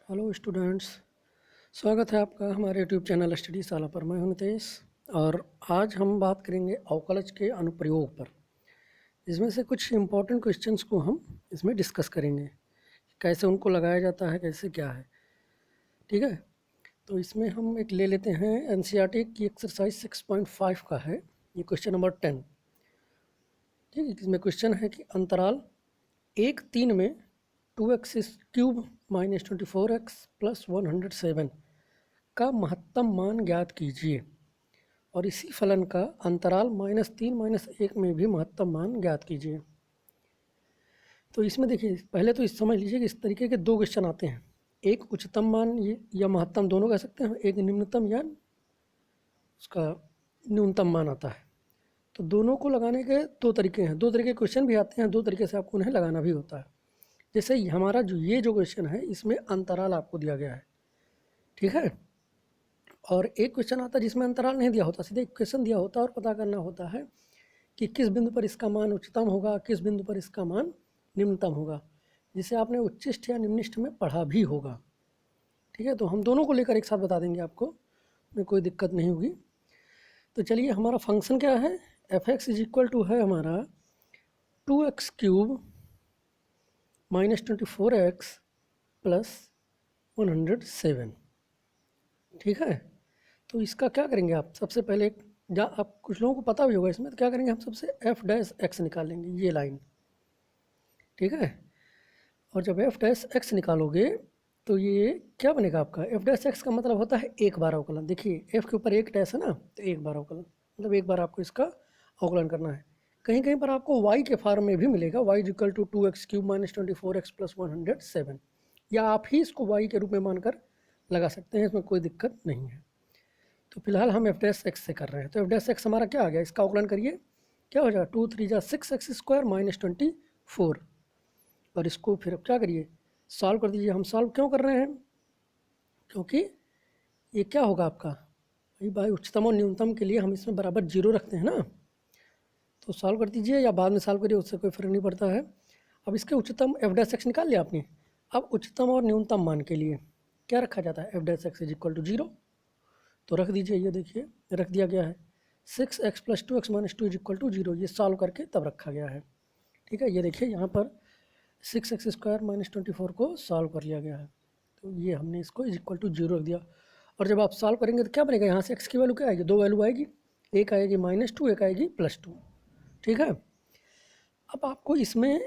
Hello students, स्वागत है आपका हमारे यूट्यूब चैनल स्टडी साला पर। मैं हूं नितेश और आज हम बात करेंगे अवकलज के अनुप्रयोग पर। इसमें से कुछ इम्पोर्टेंट क्वेश्चंस को हम इसमें डिस्कस करेंगे, कैसे उनको लगाया जाता है, कैसे क्या है। ठीक है, तो इसमें हम एक ले लेते हैं एनसीईआरटी की एक्सरसाइज 6.5 का है, ये क्वेश्चन नंबर 10। ठीक है, इसमें क्वेश्चन है कि अंतराल 1-3 में 2x³ - 24x + 107 का महत्तम मान ज्ञात कीजिए और इसी फलन का अंतराल -3 - 1 में भी महत्तम मान ज्ञात कीजिए। तो इसमें देखिए, पहले तो इस समझ लीजिए कि इस तरीके के दो क्वेश्चन आते हैं। एक उच्चतम मान या महत्तम दोनों कह सकते हैं, एक निम्नतम या उसका न्यूनतम मान आता है। तो दोनों को लगाने के दो तरीके हैं, दो तरीके क्वेश्चन भी आते हैं, दो तरीके से आपको उन्हें लगाना भी होता है। जैसे हमारा जो क्वेश्चन है, इसमें अंतराल आपको दिया गया है। ठीक है, और एक क्वेश्चन आता है जिसमें अंतराल नहीं दिया होता, सीधे इक्वेशन दिया होता है और पता करना होता है कि किस बिंदु पर इसका मान उच्चतम होगा, किस बिंदु पर इसका मान निम्नतम होगा, जिसे आपने उच्चिष्ट या निम्निष्ठ में पढ़ा भी होगा। ठीक है, तो हम दोनों को लेकर एक साथ बता देंगे आपको, में कोई दिक्कत नहीं होगी। तो चलिए, हमारा फंक्शन क्या है, f(x) = है हमारा 2x³ - 24x + 107। ठीक है, तो इसका क्या करेंगे आप, सबसे पहले आप कुछ लोगों को पता भी होगा इसमें, तो क्या करेंगे हम सबसे f'(x) निकालेंगे, ये लाइन। ठीक है, और जब f'(x) निकालोगे तो ये क्या बनेगा आपका, f'(x) का मतलब होता है एक बार अवकलन। देखिए f के ऊपर एक डैश है ना, तो एक बार अवकलन, मतलब एक बार आपको इसका अवकलन करना है। कहीं कहीं पर आपको y के फॉर्म में भी मिलेगा, y = 2x³ - 24x + 107, या आप ही इसको y के रूप में मानकर लगा सकते हैं, इसमें कोई दिक्कत नहीं है। तो फिलहाल हम f'(x) से कर रहे हैं, तो f'(x) हमारा क्या आ गया, इसका अवकलन करिए, क्या हो जाएगा, 2 3 = 6x² - 24। और इसको फिर अब क्या करिए, सॉल्व कर दीजिए। हम सॉल्व क्यों कर रहे हैं, क्योंकि ये क्या होगा आपका, भाई उच्चतम और न्यूनतम के लिए हम इसमें बराबर 0 रखते हैं ना। तो सॉल्व कर दीजिए या बाद में सॉल्व करिए, उससे कोई फ़र्क नहीं पड़ता है। अब इसके उच्चतम f'(x) निकाल लिया आपने। अब उच्चतम और न्यूनतम मान के लिए क्या रखा जाता है, f'(x) = 0, तो रख दीजिए। ये देखिए रख दिया गया है, 6x + 2x - 2 = 0, ये सॉल्व करके तब रखा गया है। ठीक है, ये देखिए यहाँ पर 6x² - 24 को सॉल्व कर लिया गया है, तो ये हमने इसको = 0 रख दिया। और जब आप सॉल्व करेंगे तो क्या बनेगा, यहाँ से x की वैल्यू क्या आएगी, दो वैल्यू आएगी, एक आएगी -2, एक आएगी +2। ठीक है, अब आपको इसमें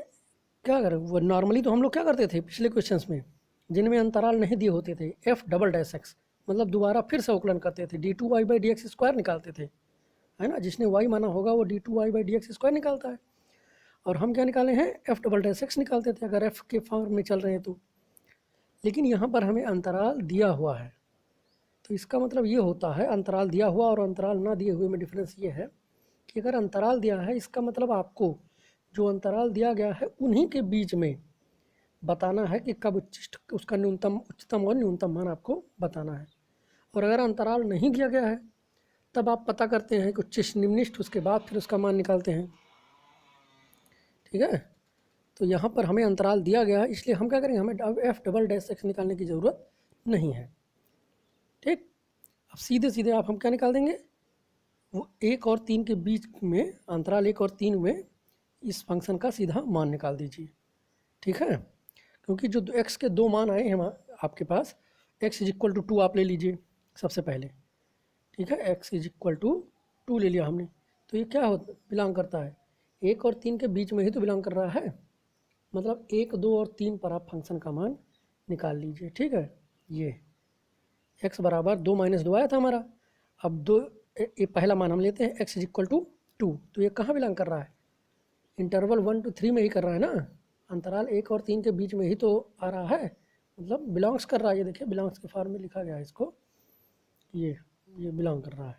क्या करें, वो नॉर्मली तो हम लोग क्या करते थे पिछले क्वेश्चंस में, जिनमें अंतराल नहीं दिए होते थे, f'(x) मतलब दोबारा फिर से अवकलन करते थे, d2y/dx² निकालते थे, है ना। जिसने y माना होगा वो d2y/dx² निकालता है, और हम क्या निकाले हैं, f'(x) निकालते थे अगर f के फॉर्म में चल रहे हैं तो। लेकिन यहाँ पर हमें अंतराल दिया हुआ है, तो इसका मतलब ये होता है, अंतराल दिया हुआ और अंतराल ना दिए हुए में डिफरेंस ये है कि अगर अंतराल दिया है, इसका मतलब आपको जो अंतराल दिया गया है उन्हीं के बीच में बताना है कि कब उच्चिष्ट, उसका उच्चतम और न्यूनतम मान आपको बताना है। और अगर अंतराल नहीं दिया गया है तब आप पता करते हैं कि उच्चिष्ट निम्निष्ठ, उसके बाद फिर उसका मान निकालते हैं। ठीक है, तो यहाँ पर हमें अंतराल दिया गया है, इसलिए हम क्या करेंगे, हमें f'(x) निकालने की ज़रूरत नहीं है। ठीक, अब सीधे सीधे आप हम क्या निकाल देंगे, वो 1 और 3 के बीच में, अंतराल 1 और 3 में इस फंक्शन का सीधा मान निकाल दीजिए। ठीक है, क्योंकि जो x के दो मान आए हैं आपके पास, x = 2 आप ले लीजिए सबसे पहले। ठीक है, x = 2 ले लिया हमने, तो ये क्या होता, बिलोंग करता है 1 और 3 के बीच में ही तो बिलोंग कर रहा है, मतलब 1 2 और 3 पर आप फंक्शन का मान निकाल लीजिए। ठीक है, ये x = 2 - 2 आया था हमारा, अब ये पहला मान हम लेते हैं, x = 2, तो ये कहाँ बिलोंग कर रहा है, इंटरवल 1 to 3 में ही कर रहा है ना, अंतराल 1 और 3 के बीच में ही तो आ रहा है, मतलब बिलोंग्स कर रहा है। ये देखिए बिलोंग्स के फॉर्म में लिखा गया है इसको, ये बिलोंग कर रहा है।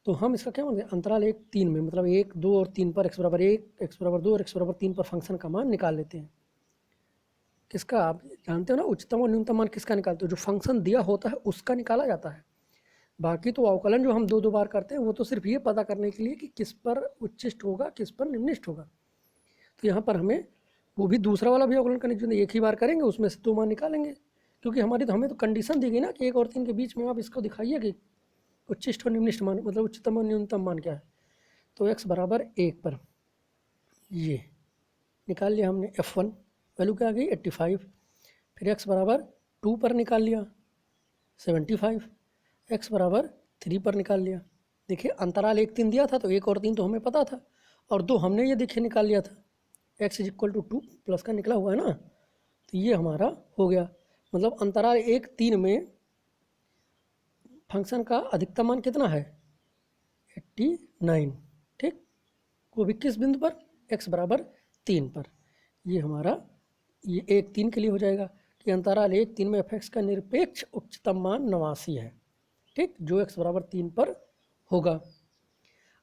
तो हम इसका क्या मानेंगे, अंतराल 1 3 में, मतलब 1 2 और 3 पर x = 1, x = 2 और x = 3 पर फंक्शन का मान निकाल लेते हैं। किसका, आप जानते हो ना, उच्चतम और न्यूनतम मान किसका निकालते हो, जो फंक्शन दिया होता है उसका निकाला जाता है। बाकी तो अवकलन जो हम दो दो बार करते हैं वो तो सिर्फ ये पता करने के लिए कि किस पर उच्चिष्ट होगा, किस पर निम्निष्ठ होगा। तो यहाँ पर हमें वो भी दूसरा वाला भी अवकलन करने के लिए एक ही बार करेंगे, उसमें से दो मान निकालेंगे, क्योंकि हमें तो कंडीशन दी गई ना कि 1 और 3 के बीच में आप इसको दिखाइए कि उच्चिष्ट और निम्निष्ठ मान, मतलब उच्चतम और न्यूनतम मान क्या है। तो x बराबर 1 पर ये निकाल लिया हमने, F1 वैल्यू क्या आ गई 85। फिर x बराबर 2 पर निकाल लिया 75, x बराबर 3 पर निकाल लिया। देखिए अंतराल 1 3 दिया था तो 1 और 3 तो हमें पता था, और 2 हमने ये देखिए निकाल लिया था, x is equal to 2 plus का निकला हुआ है ना, तो ये हमारा हो गया। मतलब अंतराल 1 3 में फंक्शन का अधिकतम मान कितना है 89, ठीक, वो भी किस बिंदु पर, x बराबर 3 पर। ये हमारा ये 1 3 के लिए हो जाएगा कि अंतराल 1 3 में f(x) का निरपेक्ष उच्चतम मान 89 है, ठीक, जो x बराबर 3 पर होगा।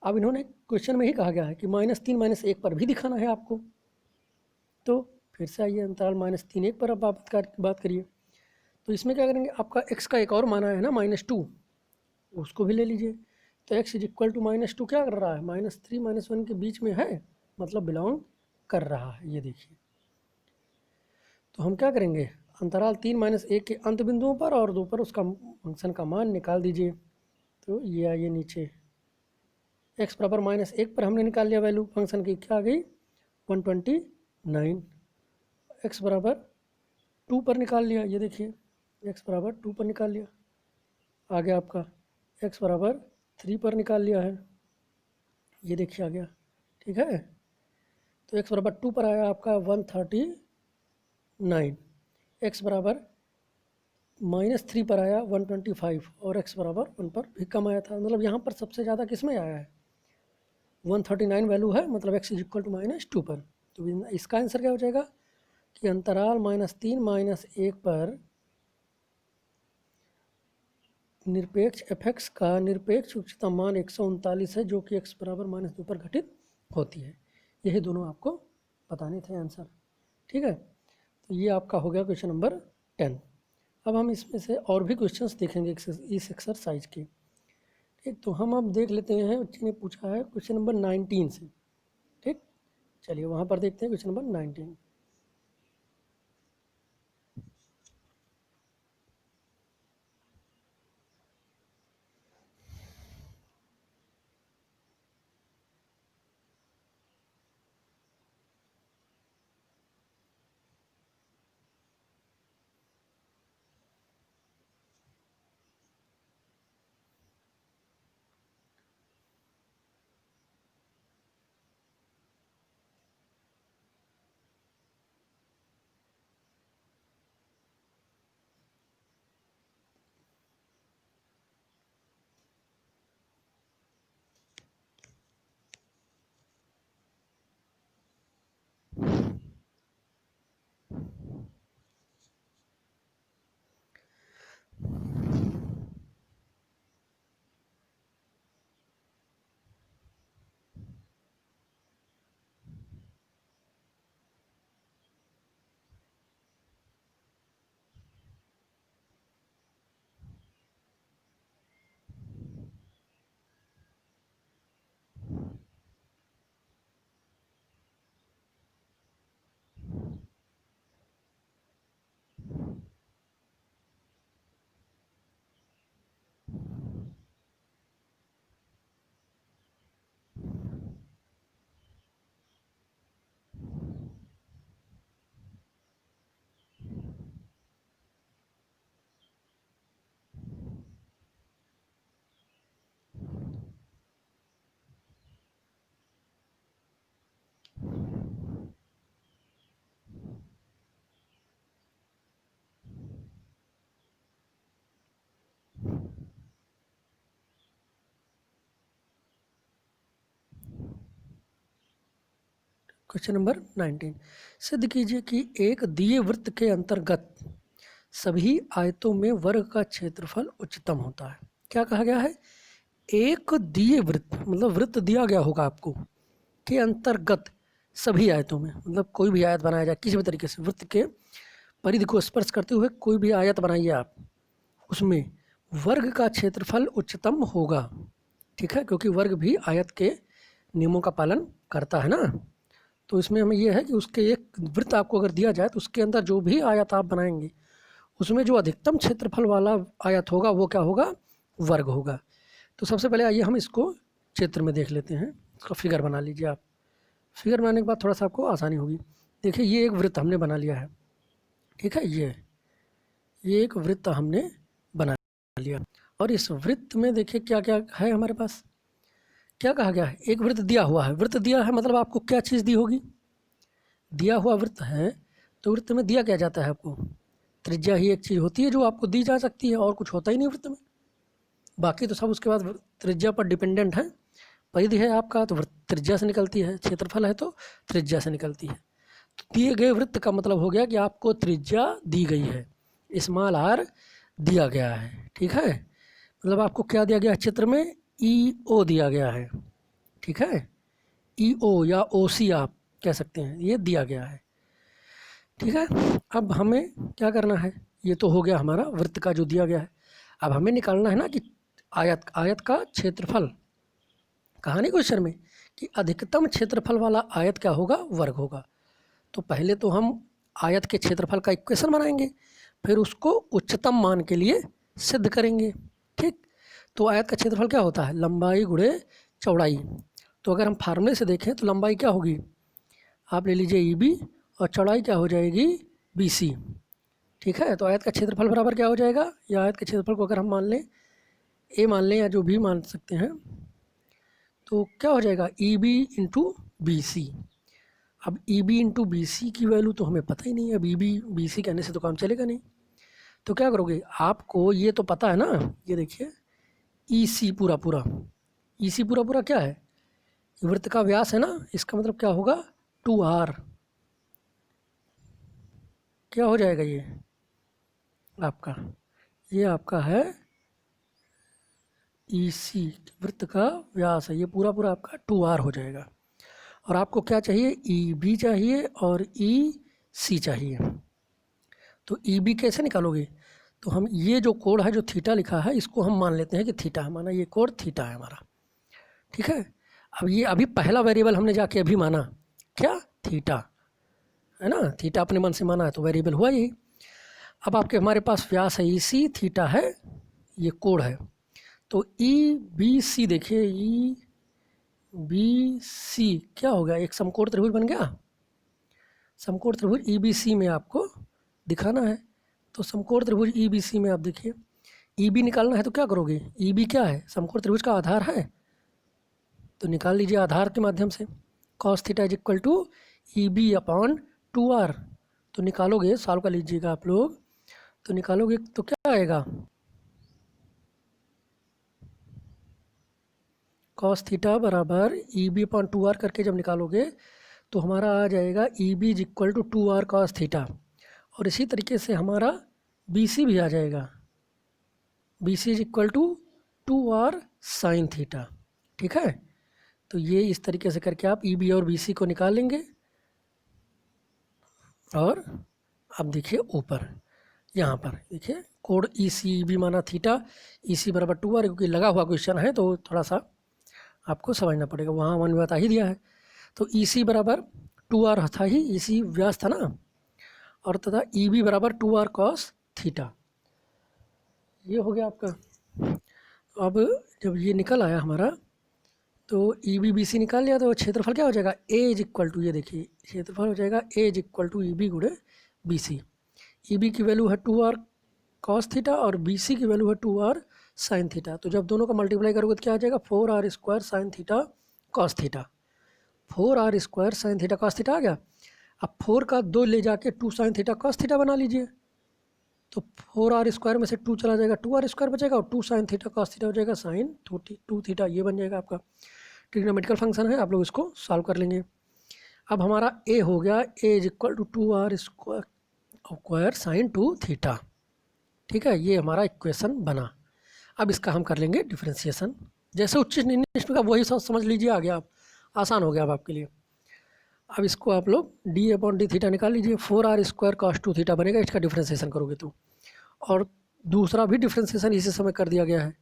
अब इन्होंने क्वेश्चन में ही कहा गया है कि -3 -1 पर भी दिखाना है आपको, तो फिर से आइए अंतराल -3 1 पर अब बात करिए। तो इसमें क्या करेंगे, आपका x का एक और मान आया है ना -2, उसको भी ले लीजिए। तो x इज इक्वल टू -2 क्या कर रहा है, -3 -1 के बीच में है, मतलब बिलोंग कर रहा है, ये देखिए। तो हम क्या करेंगे, अंतराल 3 -1 के अंत बिंदुओं पर और 2 पर उसका फंक्शन का मान निकाल दीजिए। तो ये आइए नीचे, x बराबर -1 पर हमने निकाल लिया वैल्यू फंक्शन की, क्या आ गई 129। x बराबर 2 पर निकाल लिया, ये देखिए x बराबर 2 पर निकाल लिया, आ गया आपका x बराबर 3 पर निकाल लिया है, ये देखिए आ गया, ठीक है। तो x बराबर 2 पर आया आपका 139, x बराबर -3 पर आया 125, और x बराबर 1 पर भी कम आया था। मतलब यहाँ पर सबसे ज़्यादा किस में आया है, 139 वैल्यू है, मतलब x इज इक्वल टू -2 पर। तो इसका आंसर क्या हो जाएगा कि अंतराल -3 -1 पर निरपेक्ष f(x) का निरपेक्ष उच्चतम मान 139 है, जो कि x बराबर -2 पर घटित होती है। यही दोनों आपको बताने थे आंसर, ठीक है। तो ये आपका हो गया क्वेश्चन नंबर 10। अब हम इसमें से और भी क्वेश्चंस देखेंगे इस एक्सरसाइज के, ठीक। तो हम अब देख लेते हैं, बच्चे ने पूछा है क्वेश्चन नंबर 19 से, ठीक। चलिए वहाँ पर देखते हैं क्वेश्चन नंबर 19। क्वेश्चन नंबर 19, सिद्ध कीजिए कि एक दिए वृत्त के अंतर्गत सभी आयतों में वर्ग का क्षेत्रफल उच्चतम होता है। क्या कहा गया है, एक दिए वृत्त, मतलब वृत्त दिया गया होगा आपको, के अंतर्गत सभी आयतों में, मतलब कोई भी आयत बनाया जाए किसी भी तरीके से, वृत्त के परिधि को स्पर्श करते हुए कोई भी आयत बनाइए आप, उसमें वर्ग का क्षेत्रफल उच्चतम होगा, ठीक है, क्योंकि वर्ग भी आयत के नियमों का पालन करता है ना। तो इसमें हमें यह है कि उसके एक वृत्त आपको अगर दिया जाए तो उसके अंदर जो भी आयत आप बनाएंगे उसमें जो अधिकतम क्षेत्रफल वाला आयत होगा वो क्या होगा, वर्ग होगा। तो सबसे पहले आइए हम इसको चित्र में देख लेते हैं। इसका फिगर बना लीजिए आप। फिगर बनाने के बाद थोड़ा सा आपको आसानी होगी। देखिए ये एक वृत्त हमने बना लिया है, ठीक है। ये एक वृत्त हमने बना लिया और इस वृत्त में देखिए क्या क्या है हमारे पास। क्या कहा गया है, एक वृत्त दिया हुआ है। वृत्त दिया है मतलब आपको क्या चीज़ दी होगी, दिया हुआ वृत्त है तो वृत्त में दिया क्या जाता है आपको, त्रिज्या ही एक चीज़ होती है जो आपको दी जा सकती है, और कुछ होता ही नहीं वृत्त में। बाकी तो सब उसके बाद त्रिज्या पर डिपेंडेंट है। परिधि है आपका तो त्रिज्या से निकलती है, क्षेत्रफल है तो त्रिज्या से निकलती है। तो दिए गए वृत्त का मतलब हो गया कि आपको त्रिज्या दी गई है, स्मॉल आर दिया गया है, ठीक है। मतलब आपको क्या दिया गया है चित्र में, ई ओ दिया गया है, ठीक है। ई ओ या ओ सी आप कह सकते हैं, ये दिया गया है, ठीक है। अब हमें क्या करना है, ये तो हो गया हमारा वृत्त का जो दिया गया है। अब हमें निकालना है ना कि आयत का क्षेत्रफल। कहा नहीं क्वेश्चन में कि अधिकतम क्षेत्रफल वाला आयत क्या होगा, वर्ग होगा। तो पहले तो हम आयत के क्षेत्रफल का इक्वेशन बनाएंगे, फिर उसको उच्चतम मान के लिए सिद्ध करेंगे, ठीक। तो आयत का क्षेत्रफल क्या होता है, लंबाई गुणे चौड़ाई। तो अगर हम फार्मूले से देखें तो लंबाई क्या होगी, आप ले लीजिए ई बी, और चौड़ाई क्या हो जाएगी, बी सी, ठीक है। तो आयत का क्षेत्रफल बराबर क्या हो जाएगा, या आयत के क्षेत्रफल को अगर हम मान लें, ए मान लें या जो भी मान सकते हैं, तो क्या हो जाएगा, E B into B C. अब E B into B C की वैल्यू तो हमें पता ही नहीं है, अब ई बी बी सी कहने से तो काम चलेगा नहीं। तो क्या करोगे, आपको ये तो पता है ना, ये देखिए ई सी पूरा पूरा, ई सी पूरा पूरा क्या है, वृत्त का व्यास है ना, इसका मतलब क्या होगा, 2r। क्या हो जाएगा ये आपका, ये आपका है ई सी, वृत्त का व्यास है, ये पूरा पूरा आपका 2r हो जाएगा। और आपको क्या चाहिए, ई बी चाहिए और ई सी चाहिए। तो ई बी कैसे निकालोगे, तो हम ये जो कोण है जो थीटा लिखा है इसको हम मान लेते हैं कि थीटा है, माना ये कोण थीटा है हमारा, ठीक है। अब ये अभी पहला वेरिएबल हमने जाके अभी माना क्या, थीटा है ना, थीटा अपने मन से माना है तो वेरिएबल हुआ यही। अब आपके हमारे पास व्यास है ई सी, थीटा है, ये कोण है। तो ई बी सी देखिए, ई बी सी क्या हो गया, एक समकोण त्रिभुज बन गया। समकोण त्रिभुज ई बी सी में आपको दिखाना है, तो समकोण त्रिभुज ई बी सी में आप देखिए, ई बी निकालना है तो क्या करोगे, ई बी क्या है, समकोण त्रिभुज का आधार है, तो निकाल लीजिए आधार के माध्यम से। Cos theta is equal to E B upon 2r। तो निकालोगे, सॉल्व कर लीजिएगा आप लोग, तो निकालोगे तो क्या आएगा, कॉस थीटा बराबर ई बी अपॉन 2r करके जब निकालोगे तो हमारा आ जाएगा E B is equal to 2r cos theta. और इसी तरीके से हमारा बी सी भी आ जाएगा, B C is equal to 2r sine theta, ठीक है। तो ये इस तरीके से करके आप ई बी और बी सी को निकाल लेंगे। और अब देखिए ऊपर यहाँ पर देखिए कोड ई सी भी माना थीटा, ई सी बराबर 2r, क्योंकि लगा हुआ क्वेश्चन है तो थोड़ा सा आपको समझना पड़ेगा, वहाँ वन बता ही दिया है। तो ई सी बराबर 2r था ही, ई सी व्यास था ना, और तथा ई बी बराबर 2r कॉस थीटा, ये हो गया आपका। अब जब ये निकल आया हमारा, तो ई बी बी सी निकाल लिया, तो क्षेत्रफल क्या हो जाएगा, ए इज इक्वल टू, ये देखिए क्षेत्रफल हो जाएगा A is equal to E B गुणे बी सी। ई बी की वैल्यू है 2r कॉस थीटा और बी सी की वैल्यू है 2r साइन थीटा। तो जब दोनों का मल्टीप्लाई करोगे तो क्या आ जाएगा, 4r square sine theta cos theta, 4r square sine theta cos theta आ गया। अब 4 का 2 ले जाके 2 साइन थीटा कॉस थीटा बना लीजिए, तो 4r स्क्वायर में से 2 चला जाएगा, 2r स्क्वायर बचेगा, और 2 साइन थीटा कॉस थीटा हो जाएगा साइन 2 थीटा, ये बन जाएगा आपका ट्रिग्नोमेट्रिकल फंक्शन है, आप लोग इसको सॉल्व कर लेंगे। अब हमारा ए हो गया, A is equal to 2r square sine 2 theta, ठीक है, ये हमारा इक्वेशन बना। अब इसका हम कर लेंगे डिफ्रेंसिएशन, जैसे उच्च निश्चित का वही समझ लीजिए, आ गया आप, आसान हो गया अब आपके लिए। अब इसको आप लोग डी अपॉन डी थीटा निकाल लीजिए, 4r स्क्वायर कॉस 2 थीटा बनेगा, इसका डिफ्रेंसिएशन करोगे तो। और दूसरा भी डिफ्रेंसिएशन इसी समय कर दिया गया है,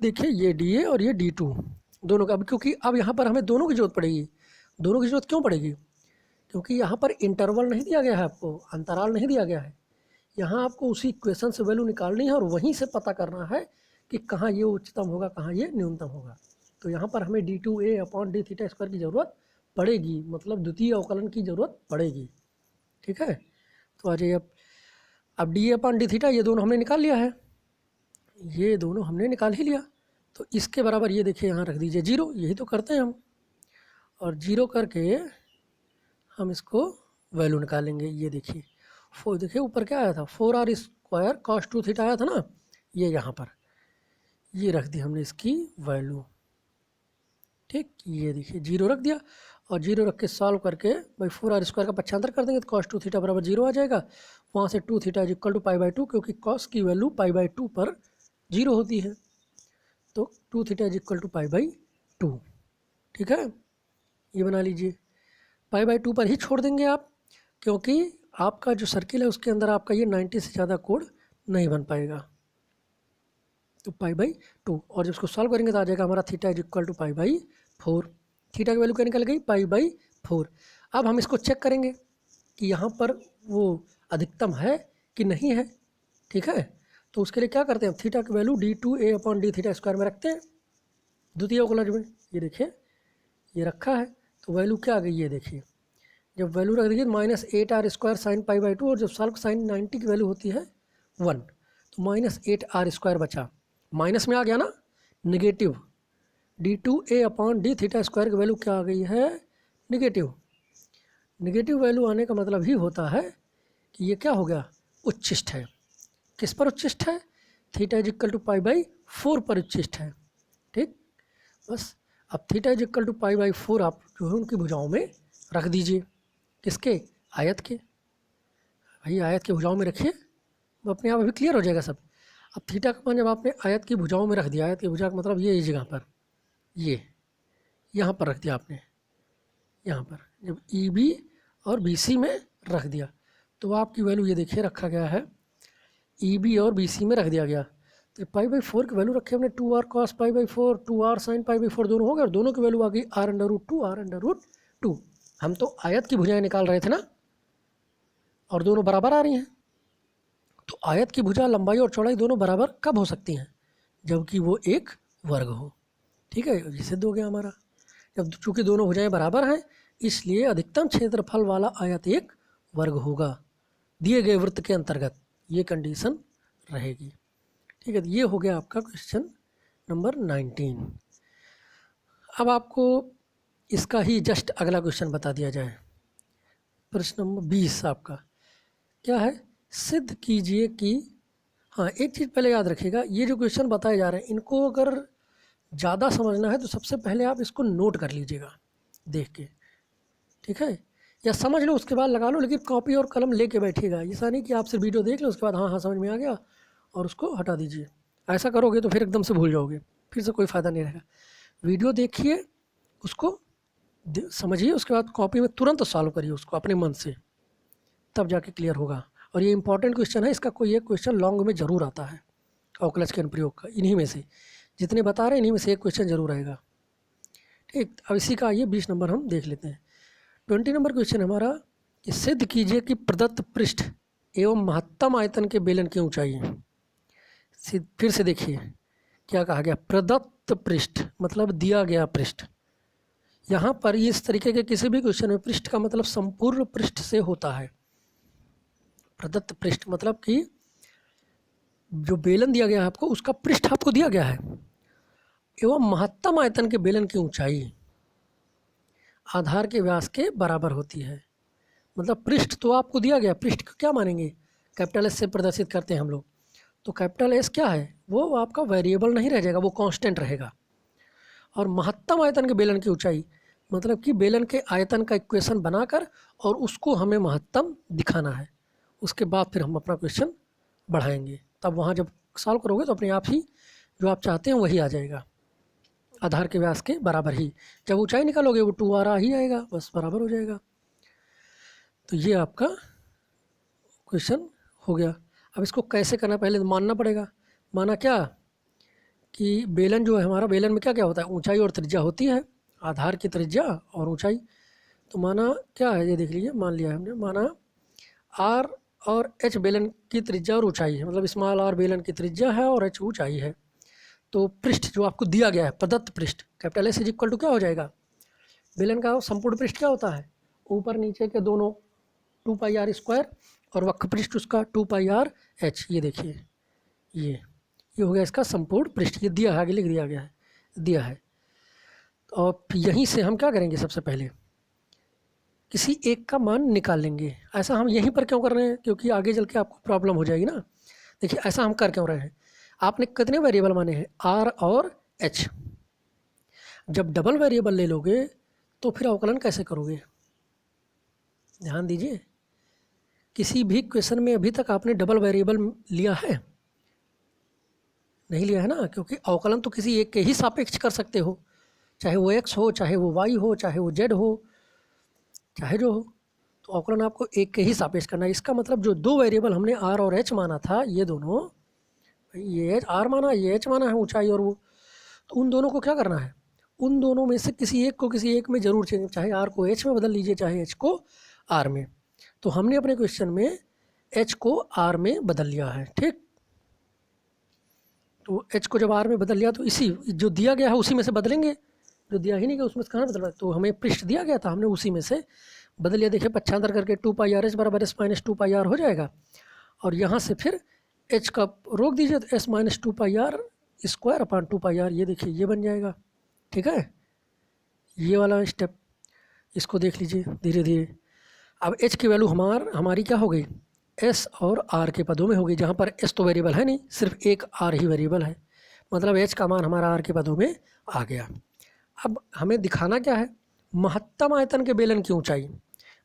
देखिए ये डी ए और ये डी टू दोनों का। अब क्योंकि अब यहाँ पर हमें दोनों की जरूरत पड़ेगी, दोनों की जरूरत क्यों पड़ेगी, क्योंकि यहाँ पर इंटरवल नहीं दिया गया है, आपको अंतराल नहीं दिया गया है, यहाँ आपको उसी इक्वेशन से वैल्यू निकालनी है और वहीं से पता करना है कि कहाँ ये उच्चतम होगा, कहाँ ये न्यूनतम होगा। तो यहाँ पर हमें d2a upon D theta square की ज़रूरत पड़ेगी, मतलब द्वितीय अवकलन की ज़रूरत पड़ेगी। ठीक है, तो आ जाइए अब डी अपॉन डी थीटा ये दोनों हमने निकाल लिया है, ये दोनों हमने निकाल ही लिया। तो इसके बराबर ये देखिए यहाँ रख दीजिए 0, यही तो करते हैं हम। और 0 करके हम इसको वैल्यू निकालेंगे। ये देखिए देखिए ऊपर क्या आया था, 4r स्क्वायर cos 2 थीटा आया था ना, ये यहाँ पर ये रख दी हमने इसकी वैल्यू। ठीक, ये देखिए 0 रख दिया और 0 रख के सॉल्व करके भाई 4r स्क्वायर का पक्षांतर कर देंगे तो cos 2 थीटा बराबर 0 आ जाएगा। वहाँ से 2 थीटा इज इक्वल टू π/2, क्योंकि cos की वैल्यू π/2 पर 0 होती है, तो 2 थीटा इज इक्वल टू π/2। ठीक है, ये बना लीजिए। π/2 पर ही छोड़ देंगे आप, क्योंकि आपका जो सर्किल है उसके अंदर आपका ये 90 से ज़्यादा कोण नहीं बन पाएगा। तो π/2, और जब इसको सॉल्व करेंगे तो आ जाएगा हमारा theta is equal to π/4। Theta की वैल्यू क्या निकल गई, π/4। अब हम इसको चेक करेंगे कि यहाँ पर वो अधिकतम है कि नहीं है। ठीक है, तो उसके लिए क्या करते हैं, थीटा की value d2a upon D theta square में रखते हैं द्वितीय अवकलज में। ये देखिए ये रखा है, तो वैल्यू क्या आ गई, ये देखिए जब वैल्यू रख देंगे -8r स्क्वायर साइन π/2, और जब साल्व साइन 90 की वैल्यू होती है 1, तो -8r स्क्वायर बचा, माइनस में आ गया ना, negative. d2a upon D theta square की वैल्यू क्या आ गई है, नेगेटिव। नेगेटिव वैल्यू आने का मतलब ही होता है कि ये क्या हो गया, उच्छिष्ट है। किस पर उच्छिष्ट है, थीटा इज इक्वल टू π/4 पर उच्छिष्ट है। ठीक, बस अब थीटा इज इक्वल टू π/4 आप जो है उनकी भुजाओं में रख दीजिए। किसके, आयत के। भाई आयत की भुजाओं में रखिए, वो अपने आप अभी क्लियर हो जाएगा सब। अब थीटा का मान जब आपने आयत की भुजाओं में रख दिया, आयत की भुजा का मतलब ये इस जगह पर, ये यहाँ पर रख दिया आपने, यहाँ पर जब EB और BC में रख दिया तो आपकी वैल्यू ये देखिए रखा गया है, EB और BC में रख दिया गया। तो π/4 की वैल्यू रखे हमने 2r cos π/4, 2r sin π/4 दोनों हो गए, और दोनों की वैल्यू आ गई r√2। हम तो आयत की भुजाएं निकाल रहे थे ना, और दोनों बराबर आ रही हैं। तो आयत की भुजा लंबाई और चौड़ाई दोनों बराबर कब हो सकती हैं, जबकि वो एक वर्ग हो। ठीक है, ये सिद्ध हो गया हमारा। जब चूँकि दोनों भुजाएं बराबर हैं, इसलिए अधिकतम क्षेत्रफल वाला आयत एक वर्ग होगा दिए गए वृत्त के अंतर्गत, ये कंडीशन रहेगी। ठीक है, तो ये हो गया आपका क्वेश्चन नंबर 19। अब आपको इसका ही जस्ट अगला क्वेश्चन बता दिया जाए। प्रश्न नंबर 20 आपका क्या है, सिद्ध कीजिए कि, हाँ एक चीज़ पहले याद रखिएगा, ये जो क्वेश्चन बताए जा रहे हैं इनको अगर ज़्यादा समझना है तो सबसे पहले आप इसको नोट कर लीजिएगा देख के। ठीक है, या समझ लो उसके बाद लगा लो, लेकिन कॉपी और कलम लेके बैठिएगा। ऐसा नहीं कि आप सिर्फ वीडियो देख लो उसके बाद हाँ हाँ समझ में आ गया और उसको हटा दीजिए। ऐसा करोगे तो फिर एकदम से भूल जाओगे, फिर से कोई फ़ायदा नहीं रहेगा। वीडियो देखिए, उसको समझिए, उसके बाद कॉपी में तुरंत सॉल्व करिए उसको अपने मन से, तब जाके क्लियर होगा। और ये इंपॉर्टेंट क्वेश्चन है, इसका कोई एक क्वेश्चन लॉन्ग में ज़रूर आता है अवकलज के अनुप्रयोग का। इन्हीं में से जितने बता रहे हैं इन्हीं में से एक क्वेश्चन ज़रूर आएगा। ठीक, अब इसी का आइए 20 नंबर हम देख लेते हैं। 20 नंबर क्वेश्चन हमारा, कि सिद्ध कीजिए कि प्रदत्त पृष्ठ एवं महत्तम आयतन के बेलन की ऊंचाई है। फिर से देखिए क्या कहा गया, प्रदत्त पृष्ठ मतलब दिया गया पृष्ठ। यहाँ पर इस तरीके के किसी भी क्वेश्चन में पृष्ठ का मतलब संपूर्ण पृष्ठ से होता है। प्रदत्त पृष्ठ मतलब कि जो बेलन दिया गया है आपको, उसका पृष्ठ आपको दिया गया है, एवं महत्तम आयतन के बेलन की ऊंचाई आधार के व्यास के बराबर होती है। मतलब पृष्ठ तो आपको दिया गया, पृष्ठ को क्या मानेंगे, कैपिटल S से प्रदर्शित करते हैं हम लोग। तो कैपिटल S क्या है, वो आपका वेरिएबल नहीं रह जाएगा, वो कांस्टेंट रहेगा। और महत्तम आयतन के बेलन की ऊंचाई मतलब कि बेलन के आयतन का इक्वेशन बनाकर और उसको हमें महत्तम दिखाना है। उसके बाद फिर हम अपना क्वेश्चन बढ़ाएंगे, तब वहाँ जब सॉल्व करोगे तो अपने आप ही जो आप चाहते हैं वही आ जाएगा, आधार के व्यास के बराबर ही। जब ऊंचाई निकालोगे वो 2r ही आएगा, बस बराबर हो जाएगा। तो ये आपका क्वेश्चन हो गया। अब इसको कैसे करना, पहले तो मानना पड़ेगा। माना क्या कि बेलन जो है हमारा, बेलन में क्या क्या होता है, ऊंचाई और त्रिज्या होती है, आधार की त्रिज्या और ऊंचाई। तो माना क्या है, ये देख लीजिए, मान लिया हमने, माना r और एच बेलन की त्रिज्या और ऊंचाई है, मतलब स्मॉल आर बेलन की त्रिज्या है और एच ऊंचाई है। तो पृष्ठ जो आपको दिया गया है, प्रदत्त पृष्ठ capital S is equal to क्या हो जाएगा, बेलन का संपूर्ण पृष्ठ क्या होता है, ऊपर नीचे के दोनों 2 पाई आर स्क्वायर और वक्र पृष्ठ उसका 2 पाई आर एच। ये देखिए ये हो गया इसका संपूर्ण पृष्ठ, ये दिया है, आगे लिख दिया गया है, दिया है। और यहीं से हम क्या करेंगे, सबसे पहले किसी एक का मान निकाल लेंगे। ऐसा हम यहीं पर क्यों कर रहे हैं, क्योंकि आगे चल के आपको प्रॉब्लम हो जाएगी ना। देखिए ऐसा हम कर क्यों रहे हैं, आपने कितने वेरिएबल माने हैं, आर और एच। जब डबल वेरिएबल ले लोगे तो फिर अवकलन कैसे करोगे, ध्यान दीजिए। किसी भी क्वेश्चन में अभी तक आपने डबल वेरिएबल लिया है, नहीं लिया है ना, क्योंकि अवकलन तो किसी एक के ही सापेक्ष कर सकते हो, चाहे वो एक्स हो, चाहे वो वाई हो, चाहे वो जेड हो, चाहे जो हो। तो अवकलन आपको एक के ही सापेक्ष करना है। इसका मतलब जो दो वेरिएबल हमने आर और एच माना था, ये दोनों, ये आर माना, ये एच माना है, ऊंचाई और वो, तो उन दोनों को क्या करना है, उन दोनों में से किसी एक को किसी एक में जरूर चेंज, चाहे आर को एच में बदल लीजिए, चाहे एच को आर में। तो हमने अपने क्वेश्चन में एच को आर में बदल लिया है, ठीक। तो एच को जब आर में बदल लिया तो इसी जो दिया गया है उसी में से बदलेंगे, जो दिया ही नहीं गया उसमें से कहाँ बदलना। तो हमें पृष्ठ दिया गया था, हमने उसी में से बदल लिया। देखिए पक्षांतर करके 2 पाई आर एच बराबर एस माइनस 2 पाई आर हो जाएगा, और यहाँ से फिर एच का रोक दीजिए तो S minus 2 pi R square upon 2 pi R, ये देखिए ये बन जाएगा, ठीक है। ये वाला स्टेप इसको देख लीजिए धीरे धीरे। अब एच की वैल्यू हमारी क्या हो गई, एस और आर के पदों में हो गई, जहाँ पर एस तो वेरिएबल है नहीं, सिर्फ एक आर ही वेरिएबल है, मतलब एच का मान हमारा आर के पदों में आ गया। अब हमें दिखाना क्या है, महत्तम आयतन के बेलन की ऊंचाई,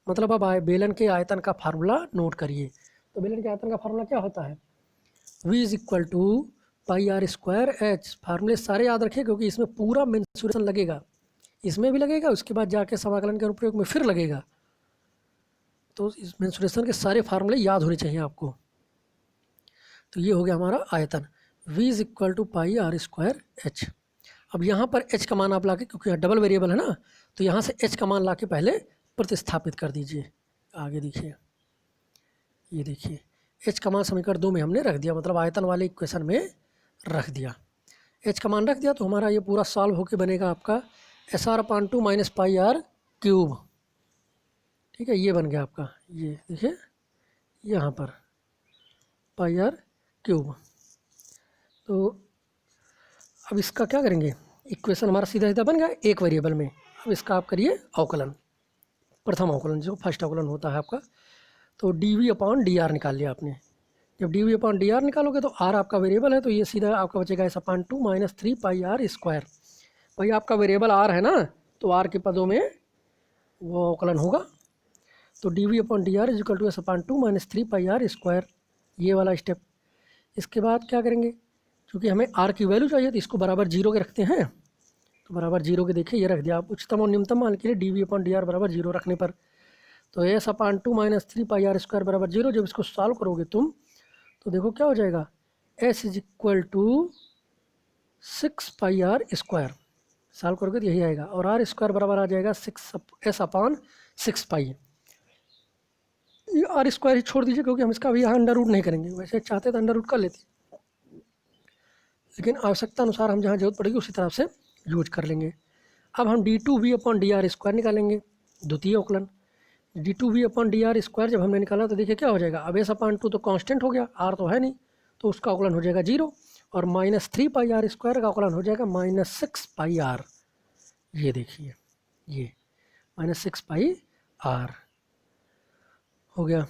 मतलब अब बेलन के आयतन का फार्मूला नोट करिए। तो बेलन के आयतन का फार्मूला क्या होता है, v is equal to pi R square H. फार्मूले सारे याद रखिए क्योंकि इसमें पूरा मेंसुरेशन लगेगा, इसमें भी लगेगा, उसके बाद जाके समाकलन के अनुप्रयोग में फिर लगेगा। तो इस मेंसुरेशन के सारे फार्मूले याद होने चाहिए आपको। तो ये हो गया हमारा आयतन, v is equal to pi R square H. अब यहाँ पर h का मान आप लाके, क्योंकि डबल वेरिएबल है ना, तो यहाँ से h का मान लाके पहले प्रतिस्थापित कर दीजिए। आगे देखिए, ये देखिए h का मान समीकरण 2 में हमने रख दिया, मतलब आयतन वाले इक्वेशन में रख दिया। h का मान रख दिया तो हमारा ये पूरा सॉल्व होके बनेगा आपका S R upon 2 minus pi R cube, ठीक है। ये बन गया आपका, ये देखिए यहाँ पर पाई आर क्यूब। तो अब इसका क्या करेंगे, इक्वेशन हमारा सीधा सीधा बन गया एक वेरिएबल में। अब इसका आप करिए अवकलन, प्रथम अवकलन जो फर्स्ट अवकलन होता है आपका। तो D V upon D R निकाल लिया आपने। जब D V upon D R निकालोगे तो आर आपका वेरिएबल है, तो ये सीधा आपका बचेगा S upon 2 minus 3 pi R square. भाई आपका वेरिएबल आर है ना, तो आर के पदों में वो अवकलन होगा। तो D V upon D R is equal to S upon 2 minus 3 pi R square, ये वाला स्टेप। इसके बाद क्या करेंगे, क्योंकि हमें आर की वैल्यू चाहिए तो इसको बराबर जीरो के रखते हैं। तो बराबर जीरो के देखिए ये रख दिया आप, उच्चतम और निम्नतम मान के लिए D V upon D R बराबर जीरो रखने पर तो S upon 2 minus 3 pi R square बराबर जीरो। जब इसको सॉल्व करोगे तुम तो देखो क्या हो जाएगा, S is equal to 6 pi R square, solve करोगे तो यही आएगा, और आर स्क्वायर बराबर आ जाएगा 6 एस अपान 6 पाई। ये आर स्क्वायर ही छोड़ दीजिए क्योंकि हम इसका अभी यहाँ अंडर रूट नहीं करेंगे, वैसे चाहते तो अंडर रूट कर लेते, लेकिन आवश्यकता अनुसार हम जहाँ जरूरत पड़ेगी उसी तरह से यूज कर लेंगे। अब हम D two V upon D R square निकालेंगे, द्वितीय अवकलन। D two V upon D R square जब हमने निकाला तो देखिए क्या हो जाएगा, अब एस अपान 2 तो कांस्टेंट हो गया, आर तो है नहीं, तो उसका अवकलन हो जाएगा जीरो, और माइनस 3 पाई आर स्क्वायर का अवकलन हो जाएगा माइनस 6 पाई आर। ये देखिए ये माइनस 6 पाई आर हो गया,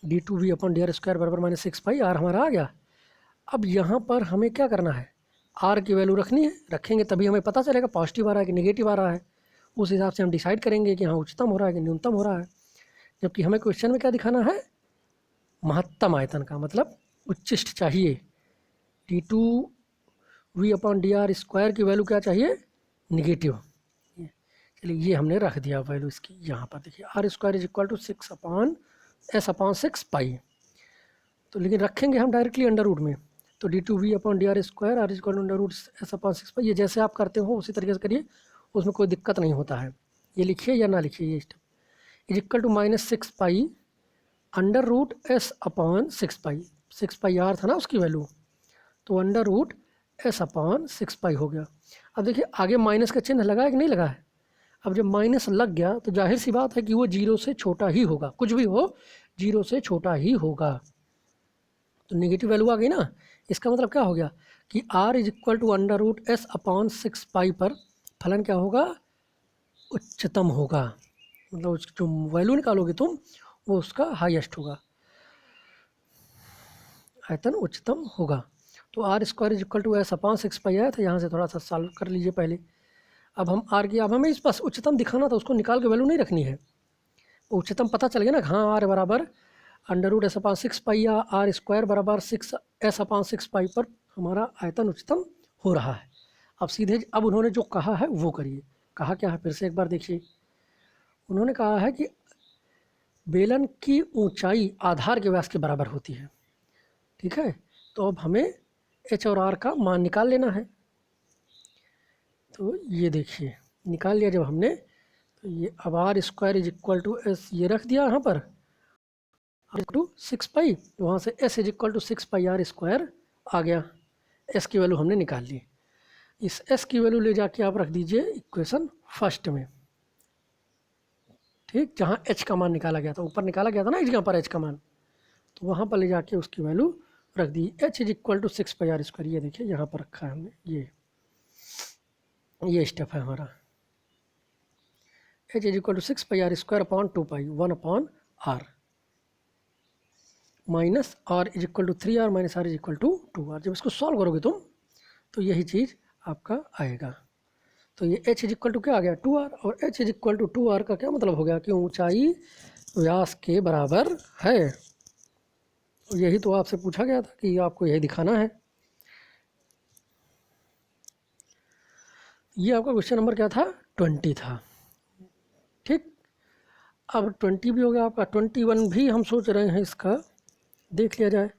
D two V upon D R square बराबर माइनस 6 पाई आर हमारा आ गया। अब यहाँ पर हमें क्या करना है, आर की वैल्यू रखनी है, रखेंगे तभी हमें पता चलेगा पॉजिटिव आ रहा है कि नेगेटिव आ रहा है। उस हिसाब से हम डिसाइड करेंगे कि हाँ उच्चतम हो रहा है कि न्यूनतम हो रहा है। जबकि हमें क्वेश्चन में क्या दिखाना है, महत्तम आयतन का, मतलब उच्चिष्ट चाहिए। D two V upon D R square की वैल्यू क्या चाहिए, निगेटिव। चलिए ये हमने रख दिया वैल्यू इसकी, यहाँ पर देखिए R square is equal to 6 upon S upon 6 pi. तो लेकिन रखेंगे हम डायरेक्टली अंडर रूट में, तो D two V upon D R square R is equal to under root S upon 6 pi. ये जैसे आप करते हो उसी तरीके से करिए, उसमें कोई दिक्कत नहीं होता है। ये लिखिए या ना लिखिए, ये step is equal to minus 6 pi under root S upon 6 pi था ना उसकी वैल्यू, तो under root S upon 6 pi हो गया। अब देखिए आगे माइनस का चिन्ह लगा है कि नहीं लगा है। अब जब माइनस लग गया तो जाहिर सी बात है कि वो 0 से छोटा ही होगा, कुछ भी हो 0 से छोटा ही होगा, तो नेगेटिव वैल्यू आ गई ना। इसका मतलब क्या हो गया कि r is equal to under root S upon 6 pi पर फलन क्या होगा, उच्चतम होगा। मतलब जो वैल्यू निकालोगे तुम वो उसका हाईएस्ट होगा, आयतन उच्चतम होगा। तो R square is equal to S upon 6 pi आया था, यहाँ से थोड़ा सा सॉल्व कर लीजिए पहले। अब हम आर की, अब हमें इस पास उच्चतम दिखाना था, उसको निकाल के वैल्यू नहीं रखनी है, वो उच्चतम पता चल गया ना। हाँ आर बराबर अंडर रूट एस अपॉन 6 पाई या आर स्क्वायर बराबर 6s अपॉन 6 पाई पर हमारा आयतन उच्चतम हो रहा है। अब सीधे अब उन्होंने जो कहा है वो करिए। कहा क्या है फिर से एक बार देखिए। उन्होंने कहा है कि बेलन की ऊंचाई आधार के व्यास के बराबर होती है, ठीक है। तो अब हमें एच और आर का मान निकाल लेना है। तो ये देखिए निकाल लिया जब हमने, तो ये अब R square is equal to S ये रख दिया यहाँ पर, आर इक्वल टू 6 पाई, वहाँ से S is equal to 6 pi R square आ गया। एस की वैल्यू हमने निकाल ली। इस एस की वैल्यू ले जाके आप रख दीजिए इक्वेशन फर्स्ट में, ठीक, जहाँ एच का मान निकाला गया था, ऊपर निकाला गया था ना इस जगह पर एच का मान, तो वहाँ पर ले जाके उसकी वैल्यू रख दी। H is equal to 6 pi R square, ये देखिए यहाँ पर रखा है हमने, ये स्टेप है हमारा। H is equal to 6 pi R square upon 2 pi 1 upon R, minus R is equal to 3r minus R is equal to 2r। जब इसको सॉल्व करोगे तुम तो यही चीज़ आपका आएगा। तो ये h इज इक्वल टू क्या आ गया 2r, और h is equal to 2r का क्या मतलब हो गया कि ऊंचाई व्यास के बराबर है। और यही तो आपसे पूछा गया था कि आपको यही दिखाना है। ये आपका क्वेश्चन नंबर क्या था 20 था, ठीक। अब 20 भी हो गया आपका, 21 भी हम सोच रहे हैं इसका देख लिया जाए।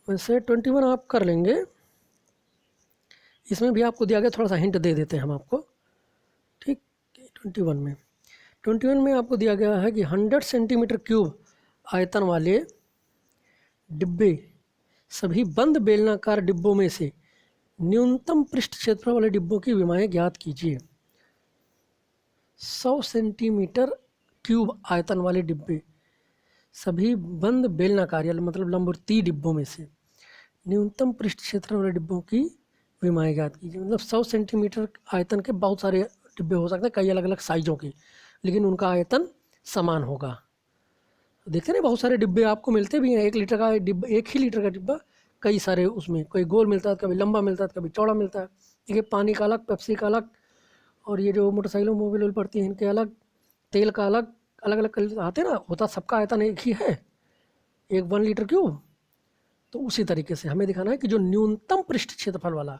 वैसे 21 आप कर लेंगे, इसमें भी आपको दिया गया, थोड़ा सा हिंट दे देते हैं हम आपको, ठीक। 21 में आपको दिया गया है कि 100 सेंटीमीटर क्यूब आयतन वाले डिब्बे, सभी बंद बेलनाकार डिब्बों में से न्यूनतम पृष्ठ क्षेत्रफल वाले डिब्बों की विमाएं ज्ञात कीजिए। 100 सेंटीमीटर क्यूब आयतन वाले डिब्बे, सभी बंद बेलनाकार मतलब लंबवृत्तीय डिब्बों में से न्यूनतम पृष्ठ क्षेत्र वाले डिब्बों की विमाएं ज्ञात कीजिए। मतलब 100 सेंटीमीटर आयतन के बहुत सारे डिब्बे हो सकते हैं, कई अलग अलग साइज़ों के, लेकिन उनका आयतन समान होगा। देखते हैं बहुत सारे डिब्बे आपको मिलते भी हैं, 1 लीटर का डिब्बा, 1 ही लीटर का डिब्बा कई सारे, उसमें कोई गोल मिलता है, कभी लंबा मिलता है, कभी चौड़ा मिलता है। देखिए पानी का अलग, पेप्सी का अलग, और ये जो मोटरसाइकिलों मोबाइल पड़ती हैं इनके अलग, तेल का अलग, अलग अलग आते हैं ना, होता सबका आयतन एक ही है, एक 1 लीटर क्यूब। तो उसी तरीके से हमें दिखाना है कि जो न्यूनतम पृष्ठ क्षेत्रफल वाला,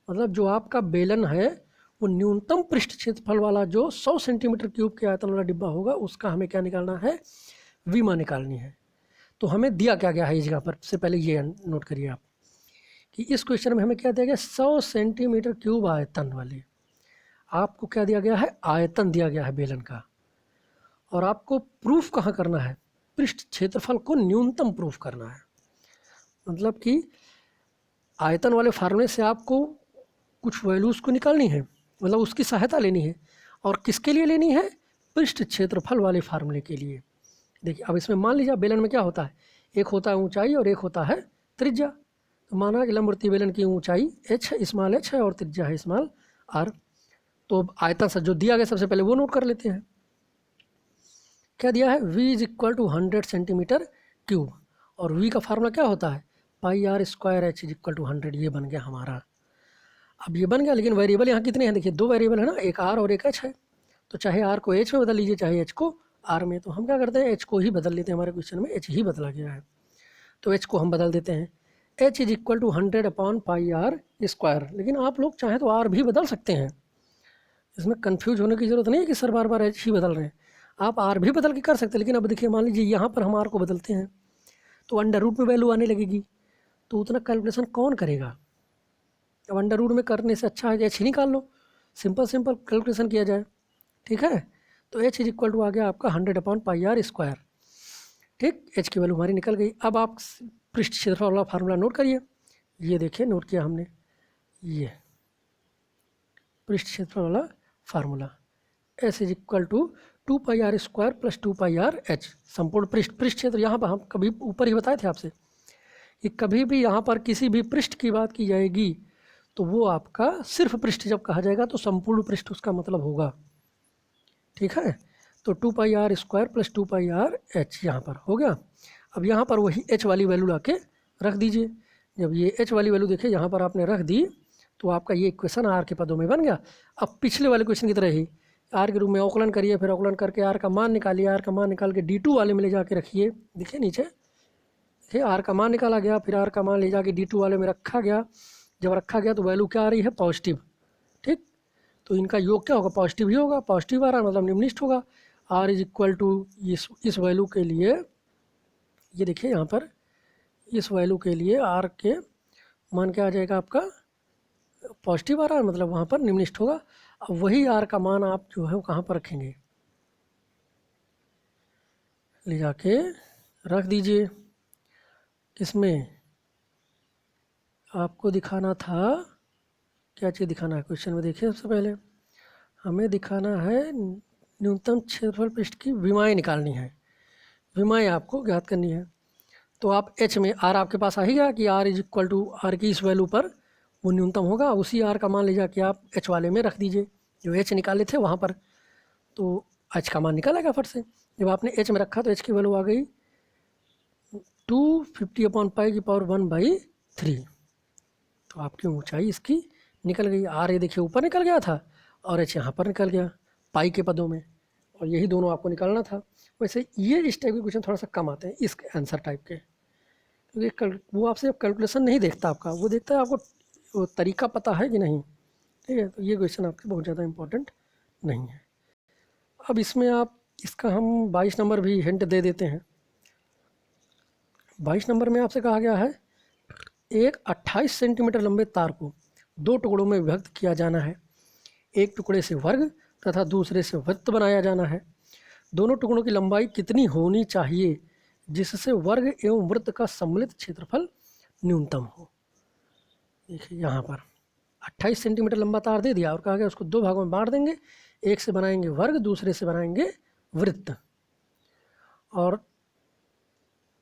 मतलब जो आपका बेलन है वो न्यूनतम पृष्ठ क्षेत्रफल वाला जो 100 सेंटीमीटर क्यूब के आयतन वाला डिब्बा होगा, उसका हमें क्या निकालना है, विमा निकालनी है। तो हमें दिया क्या गया है इस जगह पर, से पहले ये नोट करिए आप कि इस क्वेश्चन में हमें क्या दिया गया, 100 सेंटीमीटर क्यूब आयतन वाले, आपको क्या दिया गया है, आयतन दिया गया है बेलन का, और आपको प्रूफ कहाँ करना है, पृष्ठ क्षेत्रफल को न्यूनतम प्रूफ करना है। मतलब कि आयतन वाले फार्मूले से आपको कुछ वैल्यूज़ को निकालनी है, मतलब उसकी सहायता लेनी है, और किसके लिए लेनी है, पृष्ठ क्षेत्रफल वाले फार्मूले के लिए। देखिए अब इसमें मान लीजिए बेलन में क्या होता है, एक होता है ऊंचाई और एक होता है त्रिज्या। तो माना कि लंबवृत्तीय बेलन की ऊंचाई h स्मॉल h है और त्रिज्या है स्मॉल r। तो आयतन से जो दिया गया सबसे पहले वो नोट कर लेते हैं। क्या दिया है, v is equal to 100 centimetre cube, और v का फार्मूला क्या होता है, pi R square h is equal to 100। ये बन गया हमारा। अब ये बन गया, लेकिन वेरिएबल यहाँ कितने हैं, देखिए 2 वेरिएबल है ना, एक r और एक h है। तो चाहे r को h में बदल लीजिए, चाहे h को r में। तो हम क्या करते हैं, h को ही बदल लेते हैं, हमारे क्वेश्चन में h ही बदला गया है, तो h को हम बदल देते हैं। h is equal to 100 upon pi R square. लेकिन आप लोग चाहें तो r भी बदल सकते हैं, इसमें कन्फ्यूज होने की ज़रूरत नहीं है कि सर बार बार h ही बदल रहे हैं, आप r भी बदल के कर सकते हैं। लेकिन अब देखिए मान लीजिए यहाँ पर हम r को बदलते हैं तो अंडर रूट में वैल्यू आने लगेगी, तो उतना कैलकुलेशन कौन करेगा। अब अंडर रूट में करने से अच्छा है कि h ही निकाल लो, सिंपल कैलकुलेशन किया जाए, ठीक है। तो h इज इक्वल टू आ गया आपका 100 अपॉन पाई आर स्क्वायर, ठीक, एच की वैल्यू हमारी निकल गई। अब आप पृष्ठ क्षेत्रफल वाला फार्मूला नोट करिए। ये देखिए नोट किया हमने, ये पृष्ठ क्षेत्रफल वाला formula S is equal to 2πr² plus 2πrh संपूर्ण पृष्ठ क्षेत्र। यहाँ पर हम कभी ऊपर ही बताए थे आपसे कि कभी भी यहाँ पर किसी भी पृष्ठ की बात की जाएगी तो वो आपका सिर्फ पृष्ठ जब कहा जाएगा तो संपूर्ण पृष्ठ उसका मतलब होगा। ठीक है, तो 2πr² प्लस 2πrh यहाँ पर हो गया। अब यहाँ पर वही h वाली वैल्यू ला के रख दीजिए। जब ये h वाली वैल्यू देखिए यहाँ पर आपने रख दी तो आपका ये इक्वेशन r के पदों में बन गया। अब पिछले वाले क्वेश्चन की तरह ही r के रूप में अवकलन करिए, फिर अवकलन करके r का मान निकालिए, r का मान निकाल के d2 वाले में ले जाके रखिए। देखिए नीचे देखिए r का मान निकाला गया, फिर r का मान ले जाके d2 वाले में रखा गया। जब रखा गया तो वैल्यू क्या आ रही है, पॉजिटिव। ठीक, तो इनका योग क्या होगा, पॉजिटिव ही होगा। पॉजिटिव आ रहा है मतलब निम्नलिखित होगा। r इज इक्वल टू इस वैल्यू के लिए, ये देखिए यहाँ पर इस वैल्यू के लिए r के मान क्या आ जाएगा आपका, पॉजिटिव आ रहा है मतलब वहाँ पर निम्नलिखित होगा। अब वही r का मान आप जो है वो कहाँ पर रखेंगे, ले जाके रख दीजिए। किसमें आपको दिखाना था, क्या चीज़ दिखाना है क्वेश्चन में, देखिए सबसे पहले हमें दिखाना है न्यूनतम क्षेत्रफल पृष्ठ की विमाएँ निकालनी है। विमाएँ आपको ज्ञात करनी है। तो आप h में r आपके पास आ ही गया कि r is equal to r की इस वैल्यू पर वो न्यूनतम होगा। उसी r का मान ले जाके आप h वाले में रख दीजिए, जो h निकाले थे वहाँ पर, तो h का मान निकालेगा फट से। जब आपने h में रखा तो h की वैल्यू आ गई 250/1/3। तो आपकी ऊंचाई इसकी निकल गई। r ये देखिए ऊपर निकल गया था और h यहाँ पर निकल गया पाई के पदों में, और यही दोनों आपको निकालना था। वैसे ये इस टाइप के क्वेश्चन थोड़ा सा कम आते हैं इस आंसर टाइप के, क्योंकि वो आपसे कैलकुलेशन नहीं देखता आपका, वो देखता है आपको वो तरीका पता है कि नहीं। ठीक है, तो ये क्वेश्चन आपके बहुत ज़्यादा इम्पोर्टेंट नहीं है। अब इसमें आप इसका हम 22 नंबर भी हिंट दे देते हैं। 22 नंबर में आपसे कहा गया है एक 28 सेंटीमीटर लंबे तार को 2 टुकड़ों में विभक्त किया जाना है। एक टुकड़े से वर्ग तथा दूसरे से वृत्त बनाया जाना है। दोनों टुकड़ों की लंबाई कितनी होनी चाहिए जिससे वर्ग एवं वृत्त का सम्मिलित क्षेत्रफल न्यूनतम हो। देखिए यहाँ पर 28 सेंटीमीटर लंबा तार दे दिया और कहा गया उसको 2 भागों में बांट देंगे, एक से बनाएंगे वर्ग, दूसरे से बनाएंगे वृत्त। और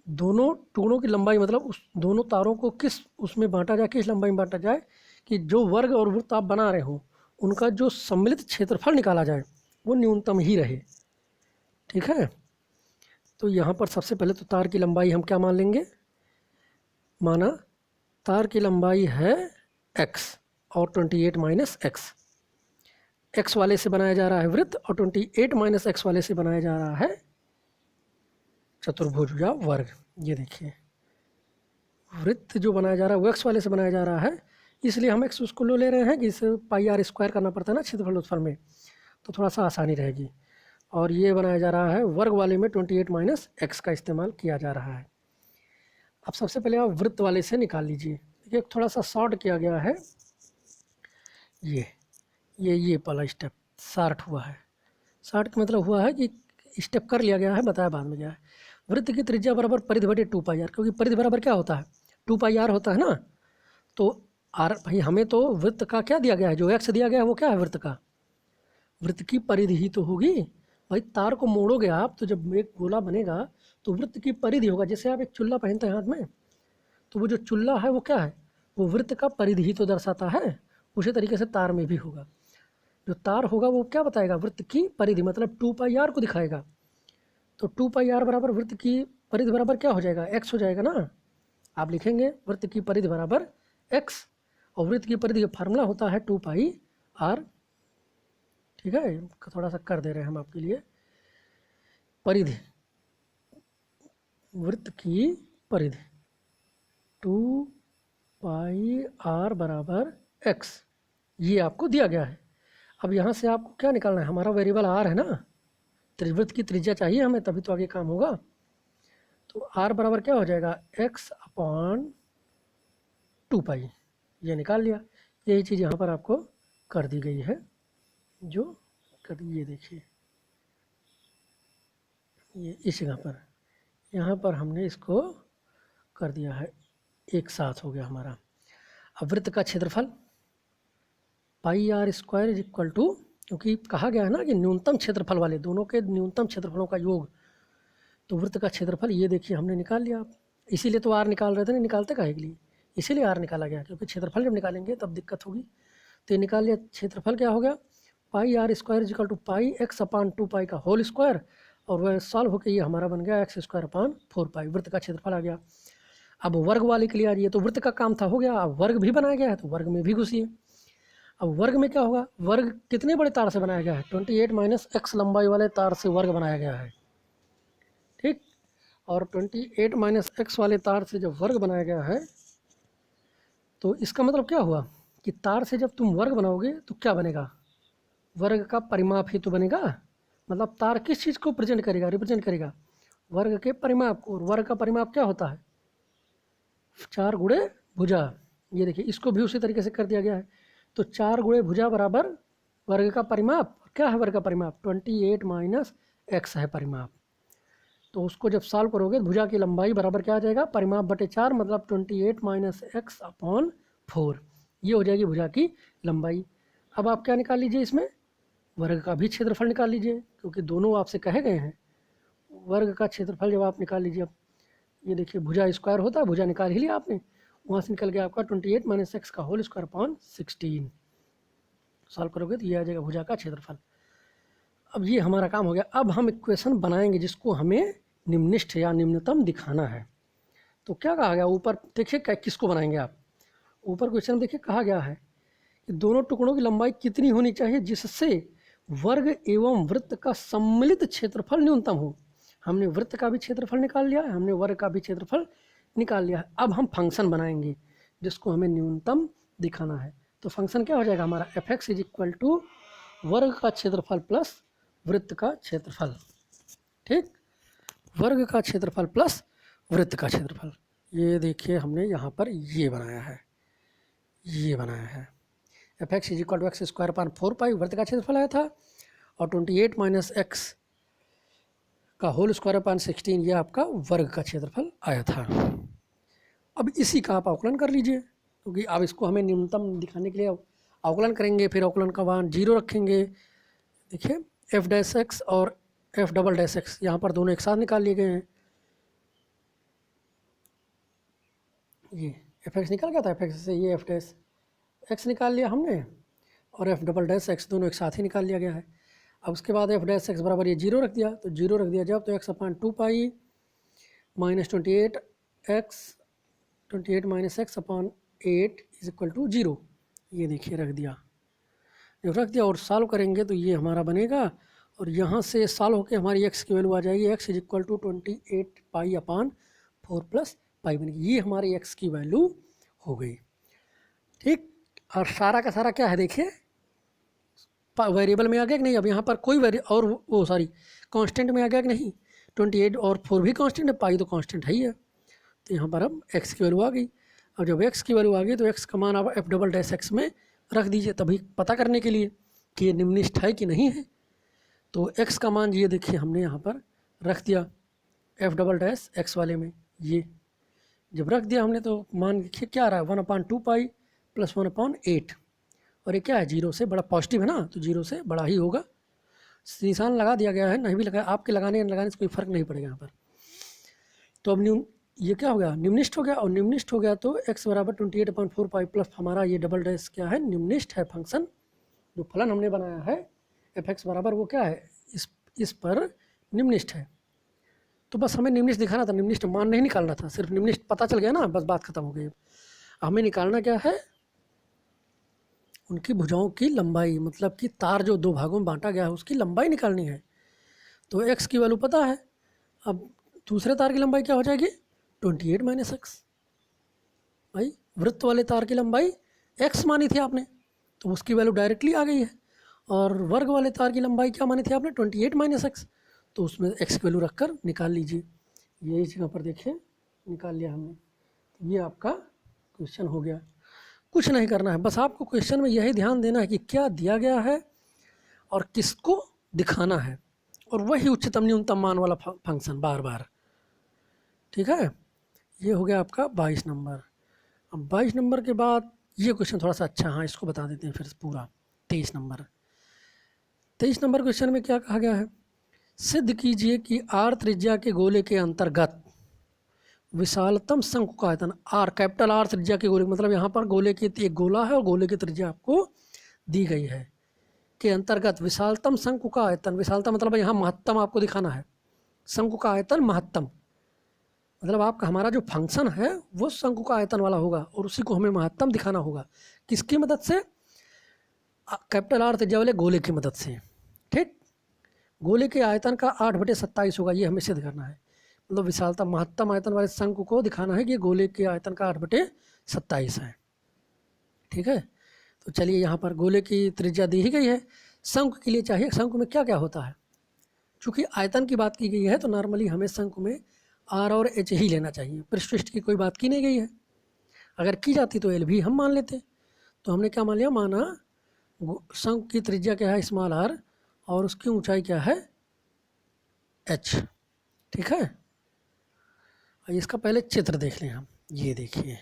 दोनों टुकड़ों की लंबाई मतलब उस दोनों तारों को किस उसमें बांटा जाए, किस लंबाई में बांटा जाए कि जो वर्ग और वृत्त आप बना रहे हो उनका जो सम्मिलित क्षेत्रफल निकाला जाए वो न्यूनतम ही रहे। ठीक है, तो यहाँ पर सबसे पहले तो तार की लंबाई हम क्या मान लेंगे, माना तार की लंबाई है x और 28 माइनस एक्स। एक्स वाले से बनाया जा रहा है वृत्त और 28 माइनस एक्स वाले से बनाया जा रहा है चतुर्भुज या वर्ग। ये देखिए वृत्त जो बनाया जा रहा है वो एक्स वाले से बनाया जा रहा है, इसलिए हम एक्स उसको ले रहे हैं कि इसे πr² करना पड़ता है ना क्षेत्रफल उत्फल में, तो थोड़ा सा आसानी रहेगी। और ये बनाया जा रहा है वर्ग वाले में 28 माइनस एक्स का इस्तेमाल किया जा रहा है। अब सबसे पहले आप वृत्त वाले से निकाल लीजिए। देखिए थोड़ा सा शॉर्ट किया गया है, ये वाला स्टेप शार्ट हुआ है। शार्ट का मतलब हुआ है कि स्टेप कर लिया गया है, बताया बाद में गया है। वृत्त की त्रिज्या बराबर परिधि बटे 2πr, क्योंकि परिधि बराबर क्या होता है 2πr होता है ना। तो r भाई हमें तो वृत्त का क्या दिया गया है, जो x दिया गया है वो क्या है वृत्त का, वृत्त की परिधि ही तो होगी। भाई तार को मोड़ोगे आप तो जब एक गोला बनेगा तो वृत्त की परिधि होगा। जैसे आप एक चुल्ला पहनते हैं हाथ में, तो वो जो चुल्ला है वो क्या है, वो वृत्त का परिधि ही तो दर्शाता है। उसी तरीके से तार में भी होगा, जो तार होगा वो क्या बताएगा, वृत्त की परिधि मतलब 2πr को दिखाएगा। तो 2πr बराबर वृत्त की परिधि बराबर क्या हो जाएगा, x हो जाएगा ना। आप लिखेंगे वृत्त की परिधि बराबर x, और वृत्त की परिधि का फार्मूला होता है 2πr। ठीक है, थोड़ा सा कर दे रहे हैं हम आपके लिए। परिधि, वृत्त की परिधि 2πr बराबर x, ये आपको दिया गया है। अब यहाँ से आपको क्या निकालना है, हमारा वेरिएबल r है ना, त्रिवृत्त की त्रिज्या चाहिए हमें तभी तो आगे काम होगा। तो r बराबर क्या हो जाएगा x/2π, ये निकाल लिया। यही चीज़ यहाँ पर आपको कर दी गई है, जो कर ये देखिए ये इस जगह पर यहाँ पर हमने इसको कर दिया है, एक साथ हो गया हमारा। अब वृत्त का क्षेत्रफल pi R square is equal to, क्योंकि कहा गया है ना कि न्यूनतम क्षेत्रफल वाले दोनों के न्यूनतम क्षेत्रफलों का योग, तो वृत्त का क्षेत्रफल ये देखिए हमने निकाल लिया। आप इसीलिए तो आर निकाल रहे थे ना, निकालते काहे के लिए, इसीलिए आर निकाला गया, क्योंकि क्षेत्रफल जब निकालेंगे तब दिक्कत होगी। तो ये निकाल लिया, क्षेत्रफल क्या हो गया, pi R square is equal to pi X upon 2 pi का होल स्क्वायर, और वह सॉल्व होकर ये हमारा बन गया एक्स स्क्वायर अपान 4 पाई, वृत्त का क्षेत्रफल आ गया। अब वर्ग वाले के लिए आ जाइए, तो वृत्त का काम था हो गया, अब वर्ग भी बनाया गया है तो वर्ग में भी घुसिए। अब वर्ग में क्या होगा, वर्ग कितने बड़े तार से बनाया गया है, 28 माइनस एक्स लंबाई वाले तार से वर्ग बनाया गया है, ठीक। और 28 माइनस एक्स वाले तार से जब वर्ग बनाया गया है तो इसका मतलब क्या हुआ कि तार से जब तुम वर्ग बनाओगे तो क्या बनेगा, वर्ग का परिमाप ही तो बनेगा। मतलब तार किस चीज़ को प्रेजेंट करेगा, रिप्रेजेंट करेगा, वर्ग के परिमाप को। और वर्ग का परिमाप क्या होता है, 4 गुणे भुजा। ये देखिए इसको भी उसी तरीके से कर दिया गया है। तो 4 गुणे भुजा बराबर वर्ग का परिमाप। क्या है वर्ग का परिमाप, 28 माइनस एक्स है परिमाप। तो उसको जब सॉल्व करोगे भुजा की लंबाई बराबर क्या आ जाएगा, परिमाप बटे 4, मतलब 28 माइनस एक्स अपॉन 4, ये हो जाएगी भुजा की लंबाई। अब आप क्या निकाल लीजिए, इसमें वर्ग का भी क्षेत्रफल निकाल लीजिए, क्योंकि दोनों आपसे कहे गए हैं। वर्ग का क्षेत्रफल जब आप निकाल लीजिए, अब ये देखिए भुजा स्क्वायर होता है, भुजा निकाल ही लिया आपने, वहाँ से निकल गया आपका 28 माइनस एक्स का होल स्क्वायर अपॉन 16। सॉल्व करोगे तो ये आ जाएगा भुजा का क्षेत्रफल। अब ये हमारा काम हो गया। अब हम इक्वेशन बनाएंगे जिसको हमें निम्निष्ठ या निम्नतम दिखाना है। तो क्या कहा गया ऊपर, देखिए किसको बनाएंगे आप, ऊपर क्वेश्चन देखिए कहा गया है कि दोनों टुकड़ों की लंबाई कितनी होनी चाहिए जिससे वर्ग एवं वृत्त का सम्मिलित क्षेत्रफल न्यूनतम हो। हमने वृत्त का भी क्षेत्रफल निकाल लिया है, हमने वर्ग का भी क्षेत्रफल निकाल लिया है। अब हम फंक्शन बनाएंगे जिसको हमें न्यूनतम दिखाना है। तो फंक्शन क्या हो जाएगा हमारा, F X is equal to वर्ग का क्षेत्रफल प्लस वृत्त का क्षेत्रफल, ठीक। वर्ग का क्षेत्रफल प्लस वृत्त का क्षेत्रफल, ये देखिए हमने यहाँ पर ये बनाया है, ये बनाया है। F X is equal to X square upon 4 pi वृत्त का क्षेत्रफल आया था, और 28 माइनस एक्स का होल स्क्वायर अपान 16 ये आपका वर्ग का क्षेत्रफल आया था। अब इसी का आप अवकलन कर लीजिए, क्योंकि अब इसको हमें न्यूनतम दिखाने के लिए अवकलन करेंगे, फिर अवकलन का मान 0 रखेंगे। देखिए एफ डैश एक्स और एफ डबल डैश एक्स यहाँ पर दोनों एक साथ निकाल लिए गए हैं। ये एफ एक्स निकल गया था, एफ एक्स से ये एफ डैश एक्स निकाल लिया हमने, और एफ डबल डैश एक्स दोनों एक साथ ही निकाल लिया गया है। अब उसके बाद एफ डैश एक्स बराबर ये 0 रख दिया, तो 0 रख दिया जब, तो X upon 2 pi minus 28 minus X upon 8 is equal to 0। ये देखिए रख दिया, जब रख दिया और सॉल्व करेंगे तो ये हमारा बनेगा, और यहाँ से सॉल्व होकर हमारी एक्स की वैल्यू आ जाएगी, X is equal to 28 pi upon 4 plus pi बनेगी। ये हमारी एक्स की वैल्यू हो गई, ठीक। और सारा का सारा क्या है देखिए, वेरिएबल में आ गया कि नहीं। अब यहाँ पर कोई और वो सॉरी कांस्टेंट में आ गया कि नहीं, 28 और 4 भी कांस्टेंट है, पाई तो कांस्टेंट है ही है। तो यहाँ पर अब एक्स की वैल्यू आ गई। अब जब एक्स की वैल्यू आ गई तो एक्स का मान आप एफ डबल डैश एक्स में रख दीजिए, तभी पता करने के लिए कि ये निम्नलिखित है कि नहीं है। तो एक्स का मान ये देखिए हमने यहाँ पर रख दिया एफ डबल डैश एक्स वाले में, ये जब रख दिया हमने तो मान देखिए क्या आ रहा है, 1/2 पाई प्लस 1/8, और ये क्या है 0 से बड़ा, पॉजिटिव है ना, तो 0 से बड़ा ही होगा। निशान लगा दिया गया है, नहीं भी लगा, आपके लगाने लगाने से कोई फर्क नहीं पड़ेगा यहाँ पर। तो अब ये क्या हो गया, निम्निष्ठ हो गया, और निम्निष्ठ हो गया तो x बराबर 28/4 पाई प्लस हमारा ये डबल डैश क्या है, निम्निष्ठ है फंक्शन। जो फलन हमने बनाया है एफ एक्स बराबर वो क्या है, इस पर निम्निष्ठ है। तो बस हमें निम्निष्ठ दिखाना था, निम्निष्ठ मान नहीं निकालना था, सिर्फ निम्निष्ठ पता चल गया ना, बस बात खत्म हो गई। हमें निकालना क्या है, उनकी भुजाओं की लंबाई, मतलब कि तार जो दो भागों में बांटा गया है उसकी लंबाई निकालनी है। तो x की वैल्यू पता है, अब दूसरे तार की लंबाई क्या हो जाएगी, 28 माइनस एक्स। भाई वृत्त वाले तार की लंबाई x मानी थी आपने, तो उसकी वैल्यू डायरेक्टली आ गई है। और वर्ग वाले तार की लंबाई क्या मानी थी आपने, 28 माइनस एक्स, तो उसमें x की वैल्यू रखकर निकाल लीजिए। ये इस जगह पर देखिए निकाल लिया हमने। तो ये आपका क्वेश्चन हो गया। कुछ नहीं करना है, बस आपको क्वेश्चन में यही ध्यान देना है कि क्या दिया गया है और किसको दिखाना है, और वही उच्चतम न्यूनतम मान वाला फंक्शन बार बार। ठीक है, ये हो गया आपका 22 नंबर। अब 22 नंबर के बाद ये क्वेश्चन थोड़ा सा अच्छा, हाँ इसको बता देते हैं फिर पूरा। 23 नंबर, 23 नंबर क्वेश्चन में क्या कहा गया है, सिद्ध कीजिए कि आर त्रिज्या के गोले के अंतर्गत विशालतम शंकु का आयतन, आर कैपिटल आर त्रिज्या के गोले, मतलब यहाँ पर गोले की एक गोला है और गोले की त्रिज्या आपको दी गई है, के अंतर्गत विशालतम शंकु का आयतन, विशालतम मतलब यहाँ महत्तम आपको दिखाना है, शंकु का आयतन महत्तम, मतलब आपका हमारा जो फंक्शन है वो शंकु का आयतन वाला होगा और उसी को हमें महत्तम दिखाना होगा। किसकी मदद से, कैपिटल आर त्रिज्या वाले गोले की मदद से। ठीक, गोले के आयतन का 8/27 होगा, ये हमें सिद्ध करना है, मतलब विशालता महत्तम आयतन वाले शंकु को दिखाना है कि गोले के आयतन का 8/27 है। ठीक है, तो चलिए यहाँ पर गोले की त्रिज्या दी ही गई है, शंकु के लिए चाहिए शंकु में क्या क्या होता है। चूँकि आयतन की बात की गई है तो नॉर्मली हमें शंकु में आर और एच ही लेना चाहिए, पृष्ठ की कोई बात की नहीं गई है। अगर की जाती तो एल भी हम मान लेते, तो हमने क्या मान लिया, माना शंकु की त्रिज्या क्या है स्मॉल आर और उसकी ऊंचाई क्या है एच। ठीक है, इसका पहले चित्र देख लें हम, ये देखिए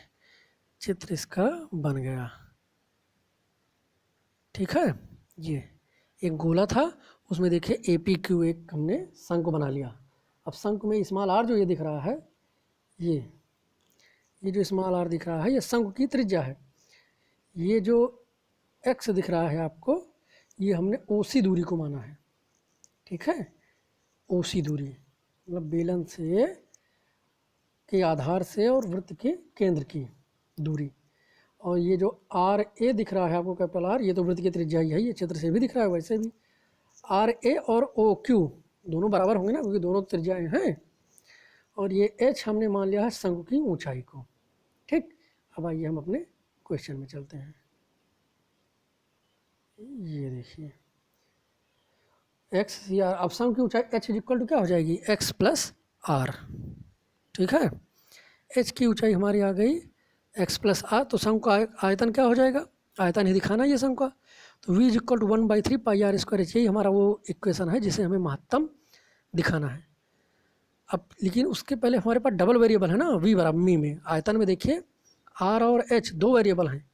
चित्र इसका बन गया। ठीक है, ये एक गोला था, उसमें देखिए ए पी क्यू एक हमने शंकु बना लिया। अब शंकु में स्मॉल आर जो ये दिख रहा है, ये जो स्मॉल आर दिख रहा है ये शंकु की त्रिज्या है। ये जो एक्स दिख रहा है आपको, ये हमने ओसी दूरी को माना है। ठीक है, ओसी दूरी मतलब बेलन से के आधार से और वृत्त के केंद्र की दूरी। और ये जो आर ए दिख रहा है आपको कैपिटल आर, ये तो वृत्त की त्रिज्या ही है, ये चित्र से भी दिख रहा है। वैसे भी आर ए और ओ क्यू दोनों बराबर होंगे ना, क्योंकि दोनों त्रिज्याएँ हैं। और ये एच हमने मान लिया है शंकु की ऊंचाई को। ठीक, अब आइए हम अपने क्वेश्चन में चलते हैं। ये देखिए एक्स या अब शंकु की ऊंचाई एच इक्वल टू क्या हो जाएगी, एक्स प्लस आर। ठीक है, एच की ऊंचाई हमारी आ गई एक्स प्लस आर, तो शंकु का आयतन क्या हो जाएगा, आयतन ही दिखाना ये शंकु का, तो v equal to 1/3 pi R square H, यही हमारा वो इक्वेशन है जिसे हमें महत्तम दिखाना है। अब लेकिन उसके पहले हमारे पास डबल वेरिएबल है ना, v बराबर मी में आयतन में देखिए r और h दो वेरिएबल हैं,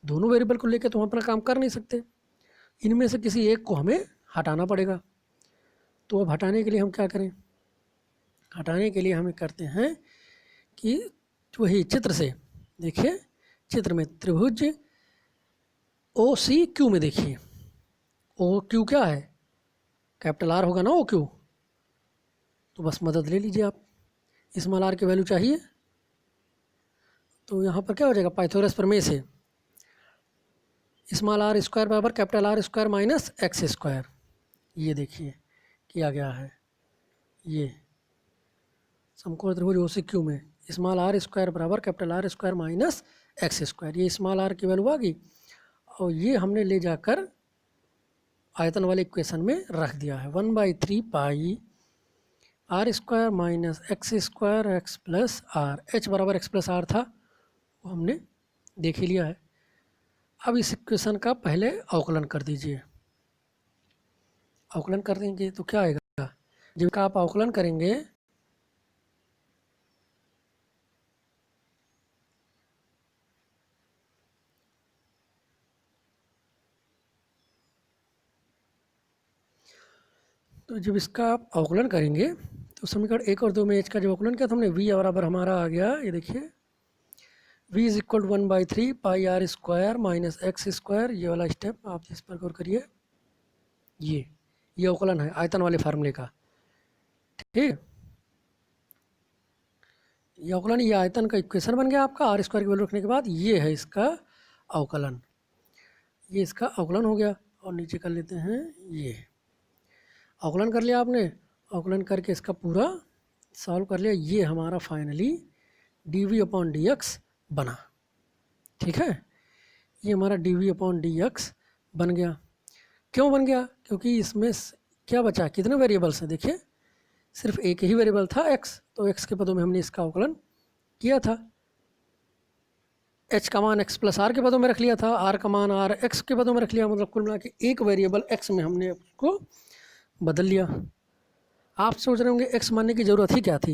दोनों वेरिएबल को लेकर तो हम अपना काम कर नहीं सकते, इनमें से किसी एक को हमें हटाना पड़ेगा। तो अब हटाने के लिए हम क्या करें, हटाने के लिए हमें करते हैं कि वही चित्र से देखिए, चित्र में त्रिभुज ओ सी क्यू में देखिए, ओ क्यू क्या है कैपिटल आर होगा ना ओ क्यू, तो बस मदद ले लीजिए आप, स्मॉल आर की वैल्यू चाहिए, तो यहाँ पर क्या हो जाएगा पाइथागोरस प्रमेय से स्मॉल आर स्क्वायर बराबर capital R square minus X square. ये देखिए किया गया है, ये समकोण त्रिभुज ओ सी क्यू में स्मॉल आर स्क्वायर बराबर capital R square minus X square, ये स्मॉल आर की वैल्यू आ गई और ये हमने ले जाकर आयतन वाले इक्वेशन में रख दिया है। 1/3 pi R square minus X square X plus R, H बराबर एक्स प्लस आर था वो हमने देख ही लिया है। अब इस इक्वेशन का पहले अवकलन कर दीजिए, अवकलन कर देंगे तो क्या आएगा, जब का आप अवकलन करेंगे तो जब इसका आप अवकलन करेंगे तो समीकरण 1 और 2 में एच का जब अवकलन किया तो हमने v बराबर हमारा आ गया, ये देखिए v is equal to 1/3 pi R square minus X square, ये वाला स्टेप आप इस पर गौर करिए, ये अवकलन है आयतन वाले फार्मूले का। ठीक, ये अवकलन, ये आयतन का इक्वेशन बन गया आपका आर स्क्वायर की वैल्यू रखने के बाद, ये है इसका अवकलन, ये इसका अवकलन हो गया। और नीचे कर लेते हैं, ये अवकलन कर लिया आपने, अवकलन करके इसका पूरा सॉल्व कर लिया, ये हमारा फाइनली dv/dx बना। ठीक है, ये हमारा dv/dx बन गया। क्यों बन गया, क्योंकि इसमें क्या बचा, कितने वेरिएबल्स हैं देखिए, सिर्फ एक ही वेरिएबल था x, तो x के पदों में हमने इसका अवकलन किया था, h का मान x प्लस आर के पदों में रख लिया था, r का मान r x के पदों में रख लिया, मतलब कुल मिला के एक वेरिएबल x में हमने उसको बदल लिया। आप सोच रहे होंगे x मानने की ज़रूरत ही क्या थी,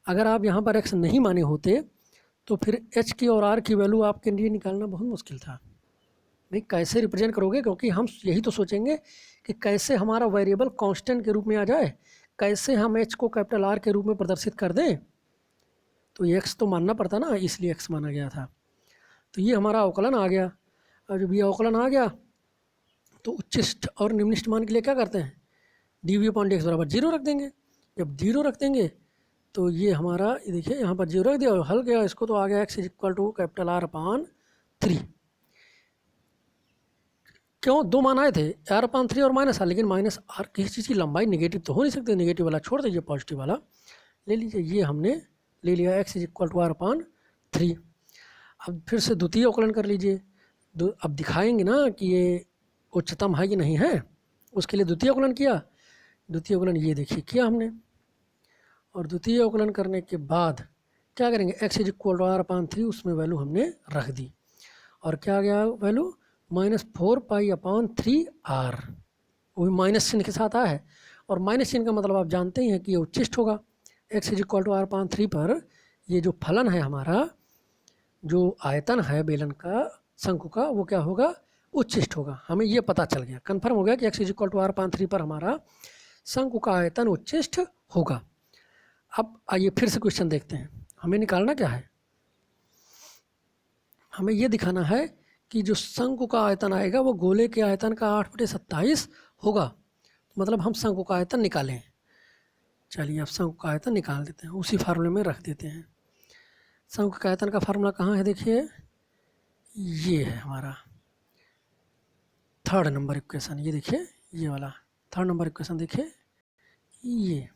अगर आप यहाँ पर x नहीं माने होते तो फिर h की और r की वैल्यू आपके लिए निकालना बहुत मुश्किल था। भाई कैसे रिप्रेजेंट करोगे, क्योंकि हम यही तो सोचेंगे कि कैसे हमारा वेरिएबल कांस्टेंट के रूप में आ जाए, कैसे हम h को कैपिटल R के रूप में प्रदर्शित कर दें। तो ये x तो मानना पड़ता ना, इसलिए x माना गया था। तो ये हमारा अवकलन आ गया। और जब ये अवकलन आ गया तो उच्चिष्ट और निम्निष्ट मान के लिए क्या करते हैं, dv/dx बराबर 0 रख देंगे। जब 0 रख देंगे तो ये हमारा, देखिए यहाँ पर 0 रख दिया और हल गया इसको, तो आ गया x = कैपिटल R/3। क्यों, दो मान आए थे, R/3 और माइनस R, लेकिन माइनस R किसी चीज़ की लंबाई नेगेटिव तो हो नहीं सकती, नेगेटिव वाला छोड़ दीजिए, पॉजिटिव वाला ले लीजिए। ये हमने ले लिया x = R/3। अब फिर से द्वितीय अवकलन कर लीजिए। अब दिखाएंगे ना कि ये उच्चतम है कि नहीं है, उसके लिए द्वितीय अवकलन किया। द्वितीय अवकलन ये देखिए किया हमने, और द्वितीय अवकलन करने के बाद क्या करेंगे, x = R/3 उसमें वैल्यू हमने रख दी, और क्या गया वैल्यू, -4π/3r, वो भी माइनस चिन्ह के साथ आया है। और माइनस चिन्ह का मतलब आप जानते ही हैं कि ये उच्चिष्ट होगा। x = R/3 पर ये जो फलन है हमारा, जो आयतन है बेलन का, शंकु का, वो क्या होगा, उच्चिष्ट होगा। हमें ये पता चल गया, कन्फर्म हो गया कि x = R/3 पर हमारा शंकु का आयतन उच्चिष्ट होगा। अब आइए फिर से क्वेश्चन देखते हैं। हमें निकालना क्या है, हमें ये दिखाना है कि जो शंकु का आयतन आएगा वो गोले के आयतन का 8/27 होगा। मतलब हम शंकु का आयतन निकालें। चलिए अब शंकु का आयतन निकाल देते हैं, उसी फार्मूले में रख देते हैं। शंकु का आयतन का फार्मूला कहाँ है, देखिए ये है हमारा 3rd नंबर इक्वेशन। ये देखिए ये वाला 3rd नंबर इक्वेशन, देखिए ये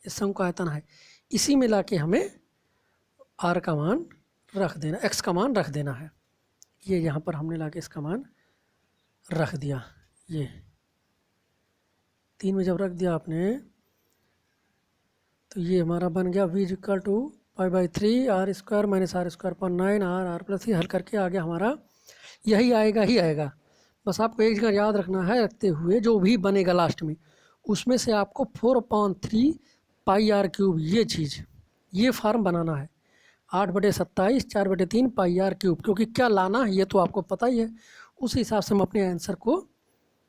शंकु का आयतन है। इसी में लाके हमें r का मान रख देना, x का मान रख देना है। ये यहाँ पर हमने लाके इसका मान रख दिया। ये 3 में जब रख दिया आपने तो ये हमारा बन गया v = π/3 r² - r² 9 r+3। हल करके आ गया हमारा, यही आएगा ही आएगा। बस आपको एक जगह याद रखना है, रखते हुए जो भी बनेगा लास्ट में उसमें से आपको 4/3 πr³ ये चीज़, ये फार्म बनाना है। 8/27 4/3 πr³, क्योंकि क्या लाना है ये तो आपको पता ही है। उस हिसाब से हम अपने आंसर को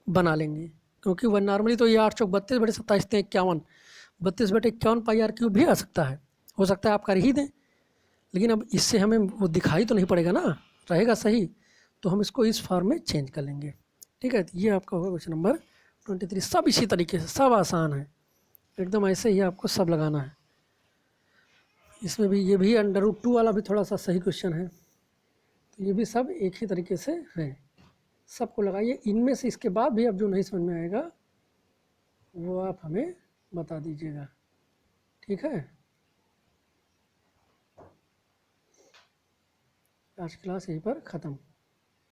बना लेंगे, क्योंकि वह नॉर्मली तो ये 8 चौक 32/27 51, 32/51 πr³ भी आ सकता है, हो सकता है आप कर ही दें, लेकिन अब इससे हमें वो दिखाई तो नहीं पड़ेगा ना, रहेगा सही, तो हम इसको इस फॉर्म में चेंज कर लेंगे। ठीक है, ये आपका होगा क्वेश्चन नंबर 23। सब इसी तरीके से, सब आसान है एकदम, ऐसे ही आपको सब लगाना है। इसमें भी ये भी √2 वाला भी थोड़ा सा सही क्वेश्चन है, तो ये भी सब एक ही तरीके से है। सबको लगाइए, इनमें से इसके बाद भी अब जो नहीं समझ में आएगा वो आप हमें बता दीजिएगा। ठीक है, आज क्लास यहीं पर ख़त्म।